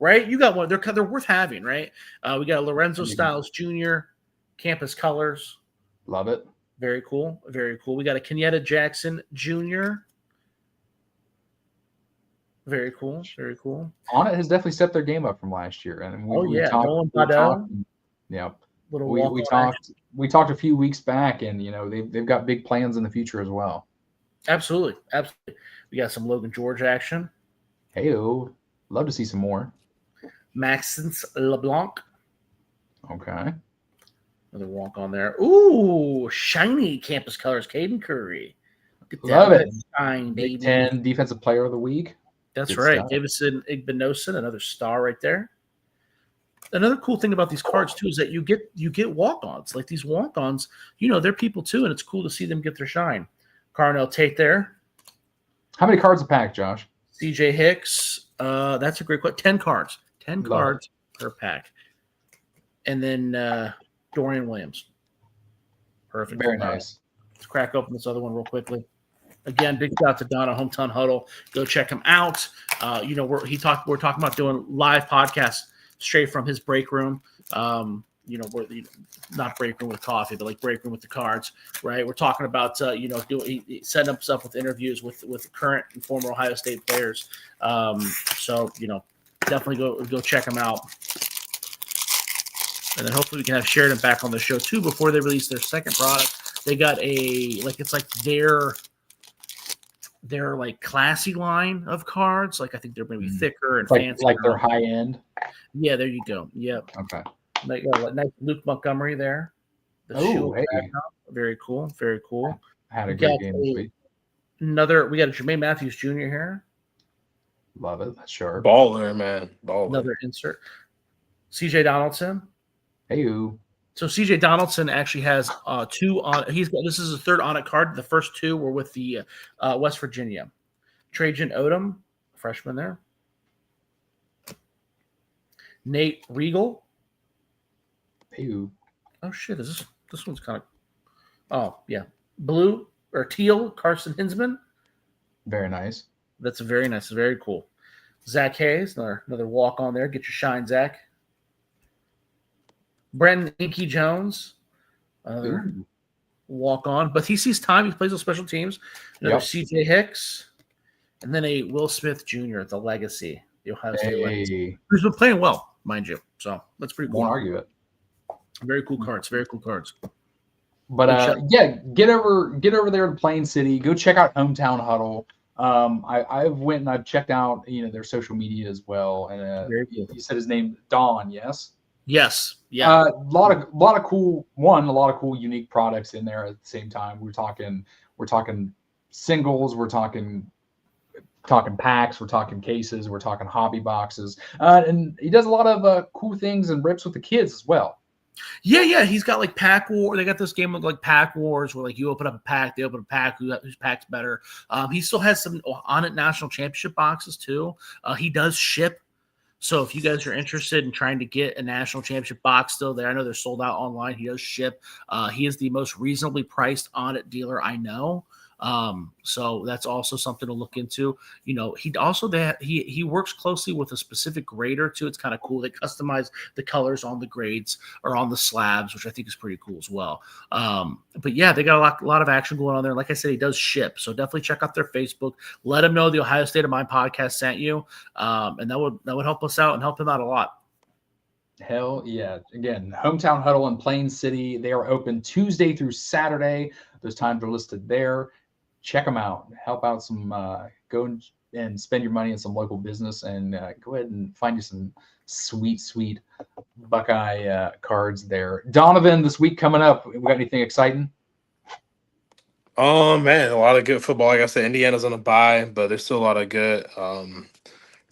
Right, you got one. They're worth having, right? We got Lorenzo Styles Jr. Campus Colors. Love it. Very cool. Very cool. We got a Kenyatta Jackson Jr. Very cool. Very cool. On It has definitely stepped their game up from last year, and we talked a few weeks back, and they've got big plans in the future as well. Absolutely. We got some Logan George action. Hey-o. Love to see some more. Maxence LeBlanc. Okay. Another walk on there. Ooh, shiny Campus Colors, Caden Curry. Love it. Shine, Big Ten Defensive Player of the Week. That's good right. Stuff. Davison Igbinosun, another star right there. Another cool thing about these cards too is that you get walk-ons. Like these walk-ons, they're people too, and it's cool to see them get their shine. Carnell Tate there. How many cards a pack, Josh? CJ Hicks. That's a great question. 10 cards. 10 cards per pack. And then Dorian Williams. Perfect. Very nice. Let's crack open this other one real quickly. Again, big shout out to Donna Hometown Huddle. Go check him out. We're talking about doing live podcasts straight from his break room. Not break room with coffee, but like break room with the cards, right? We're talking about setting up stuff with interviews with current and former Ohio State players. Definitely go check them out. And then hopefully we can have Sheridan back on the show too before they release their second product. They got their like classy line of cards. Like I think they're maybe thicker and fancy. Like their high end. Yeah, there you go. Yep. Okay. Nice Luke Montgomery there. Hey. Very cool. Very cool. I had a good game this week. We got a Jermaine Matthews Jr. here. Love it. Sure. Baller, man. Baller. Another insert. CJ Donaldson. Hey. So CJ Donaldson actually has two on. This is his third on it card. The first two were with the West Virginia. Trajan Odom, freshman there. Nate Regal. Hey. Oh shit! Is this one's kind of? Oh yeah, blue or teal. Carson Hinsman. Very nice. That's very nice. Very cool. Zach Hayes, another walk on there. Get your shine, Zach. Brendan Inky Jones, walk on, but he sees time. He plays with special teams. Another CJ Hicks, and then a Will Smith Jr. at the Legacy, the Ohio State Legacy, who's been playing well, mind you. So that's pretty cool. Won't argue it. Very cool cards. Very cool cards. But get over there to Plain City. Go check out Hometown Huddle. I've went and I've checked out their social media as well. And you said his name Don, yes. Yes. Yeah. A lot of cool unique products in there at the same time. We're talking singles, we're talking packs, we're talking cases, we're talking hobby boxes. And he does a lot of cool things and rips with the kids as well. Yeah. He's got like Pack War. They got this game of like Pack Wars where like you open up a pack, they open a pack, whose pack's better. He still has some on it national championship boxes too. He does ship. So if you guys are interested in trying to get a national championship box still there, I know they're sold out online. He does ship. He is the most reasonably priced on it dealer I know. So that's also something to look into. He works closely with a specific grader too. It's kind of cool. They customize the colors on the grades or on the slabs, which I think is pretty cool as well. But yeah, they got a lot of action going on there. Like I said, he does ship. So definitely check out their Facebook. Let them know the Ohio State of Mind podcast sent you. And that would help us out and help him out a lot. Hell yeah. Again, Hometown Huddle in Plain City. They are open Tuesday through Saturday. Those times are listed there. Check them out. Help out some. Go and spend your money in some local business, and go ahead and find you some sweet Buckeye cards there. Donovan, this week coming up, we got anything exciting? Oh man, a lot of good football. Like I said, Indiana's on a bye, but there's still a lot of good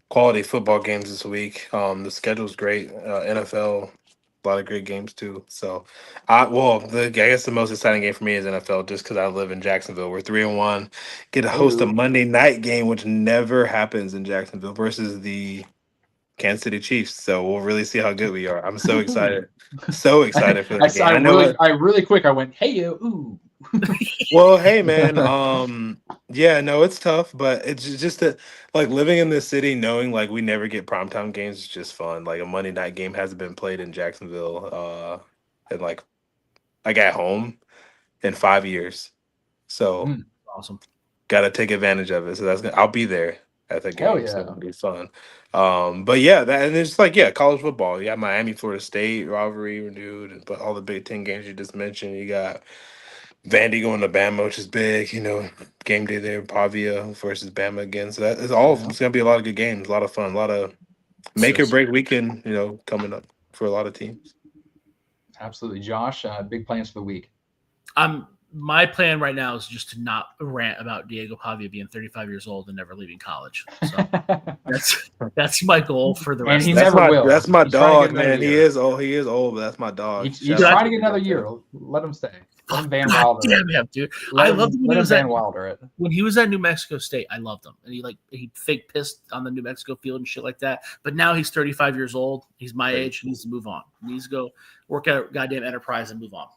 quality football games this week. The schedule's great. NFL. A lot of great games too. So, I guess the most exciting game for me is NFL, just because I live in Jacksonville. We're 3-1. Get to host a Monday night game, which never happens in Jacksonville, versus the Kansas City Chiefs. So we'll really see how good we are. I'm so excited, so excited for that game. I went, hey ooh. Well, hey man, it's tough, but it's just that like living in this city, knowing like we never get primetime games is just fun. Like a Monday night game hasn't been played in Jacksonville and like at home in 5 years. So awesome. Gotta take advantage of it. So I'll be there at the game. Hell yeah. So it'll be fun. But yeah, and it's like college football. You got Miami, Florida State rivalry renewed, but all the Big Ten games you just mentioned. You got Vandy going to Bama, which is big, game day there, Pavia versus Bama again. So it's going to be a lot of good games, a lot of fun, a lot of make or break weekend, coming up for a lot of teams. Absolutely. Josh, big plans for the week. My plan right now is just to not rant about Diego Pavia being 35 years old and never leaving college. So that's my goal for the rest. And he never will. That's my dog, man. He is old, but that's my dog. He's trying to get another year. Let him stay. Let him Van Wilder. Damn him, dude. I loved him when he was at New Mexico State. I loved him, and he fake pissed on the New Mexico field and shit like that. But now he's 35 years old. He's my age. He needs to move on. He needs to go work at a goddamn Enterprise and move on.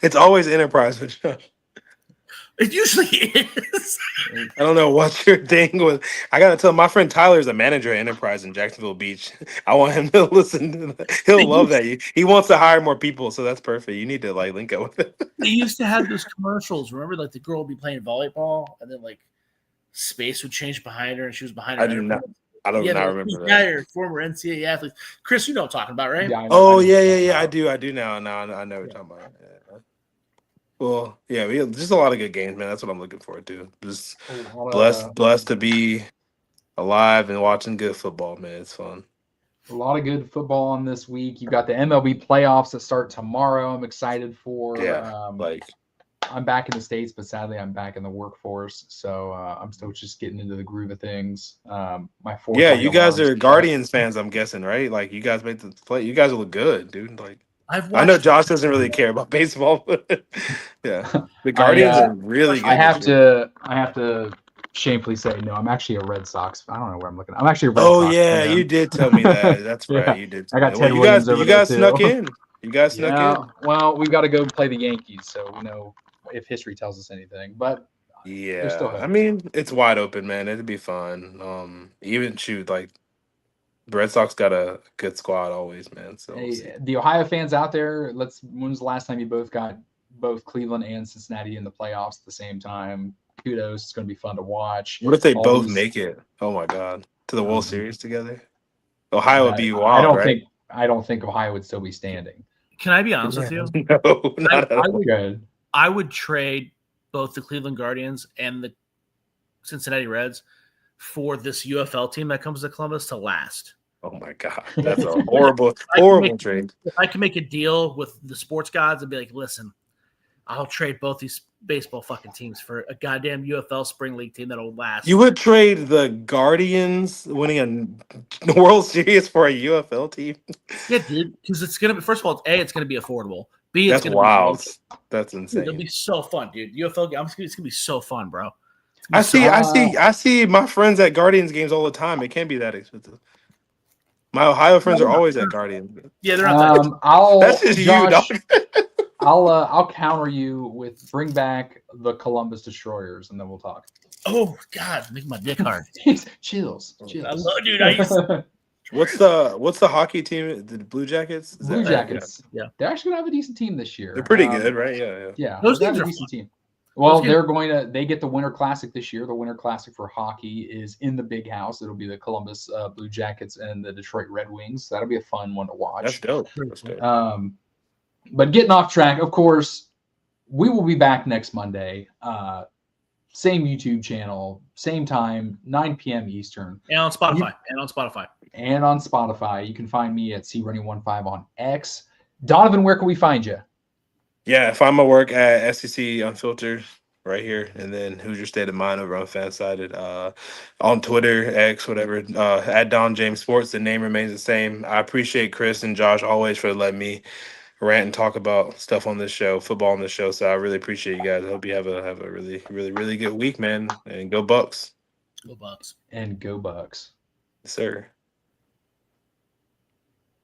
It's always Enterprise for Josh. It usually is. I don't know what's your thing with. I gotta tell my friend Tyler's a manager at Enterprise in Jacksonville Beach. I want him to listen to that. He'll love that. He wants to hire more people, so that's perfect. You need to like link up with it. They used to have those commercials. Remember, like the girl would be playing volleyball, and then like space would change behind her, and she was behind her. I do not. I don't not remember that. Yeah, your former NCAA athlete, Chris. You know what I'm talking about, right? Yeah, Oh yeah. I do now. Now I know what you're talking about. Yeah. Well, yeah, just a lot of good games, man. That's what I'm looking forward to. Just blessed to be alive and watching good football, man. It's fun. A lot of good football on this week. You've got the MLB playoffs that start tomorrow. I'm excited for. Yeah, I'm back in the States, but sadly I'm back in the workforce. So I'm still just getting into the groove of things. You guys are Guardians fans, I'm guessing, right? Like you guys made the play. You guys look good, dude. Like I know Josh doesn't really care about baseball, but yeah, the Guardians are really good. I have to shamefully say no. I'm actually a Red Sox. I don't know where I'm looking. I'm actually a Red Sox. Oh yeah, you did tell me that. That's right. You did. I got Ted Williams over there, you guys snuck in. You guys snuck in. Well, we've got to go play the Yankees, so we know if history tells us anything. But yeah, I mean it's wide open, man. It'd be fun. Even like the Red Sox got a good squad always, man. So the Ohio fans out there, when's the last time you both got both Cleveland and Cincinnati in the playoffs at the same time? Kudos. It's going to be fun to watch. What if they both make it? Oh my God, to the World Series together? Ohio would be wild. I don't think Ohio would still be standing. Can I be honest with you? No, not at all. I would trade both the Cleveland Guardians and the Cincinnati Reds for this UFL team that comes to Columbus to last. Oh my God, that's a horrible trade. If I can make a deal with the sports gods and be like, listen, I'll trade both these baseball fucking teams for a goddamn UFL spring league team that'll last. You would trade the Guardians winning a World Series for a UFL team? Yeah, dude, because it's gonna be, first of all, it's gonna be affordable. B, that's wild. That's insane. Dude, it'll be so fun, dude. UFL, it's gonna be so fun, bro. I see my friends at Guardians games all the time. It can't be that expensive. My Ohio friends are always at Guardians. Yeah, they're not. That's just Josh, you, dog. I'll counter you with bring back the Columbus Destroyers, and then we'll talk. Oh God, make my dick hard. Chills. I love, dude. I used to... What's the hockey team? The Blue Jackets? Blue Jackets. Yeah, they're actually gonna have a decent team this year. They're pretty good, right? Yeah. Those teams are a decent team. Well, they get the Winter Classic this year. The Winter Classic for hockey is in the big house. It'll be the Columbus Blue Jackets and the Detroit Red Wings. That'll be a fun one to watch. That's dope. But getting off track, of course, we will be back next Monday. Same YouTube channel, same time, 9 p.m. Eastern. And on Spotify. And on Spotify. You can find me at CRunning15 on X. Donovan, where can we find you? Yeah, find my work at SEC Unfiltered right here, and then Hoosier State of Mind over on Fansided. On Twitter, X, whatever, at Don James Sports. The name remains the same. I appreciate Chris and Josh always for letting me rant and talk about stuff on this show, football on this show. So I really appreciate you guys. I hope you have a really, really, really good week, man. And go Bucks. Go Bucks. And go Bucks. Yes, sir.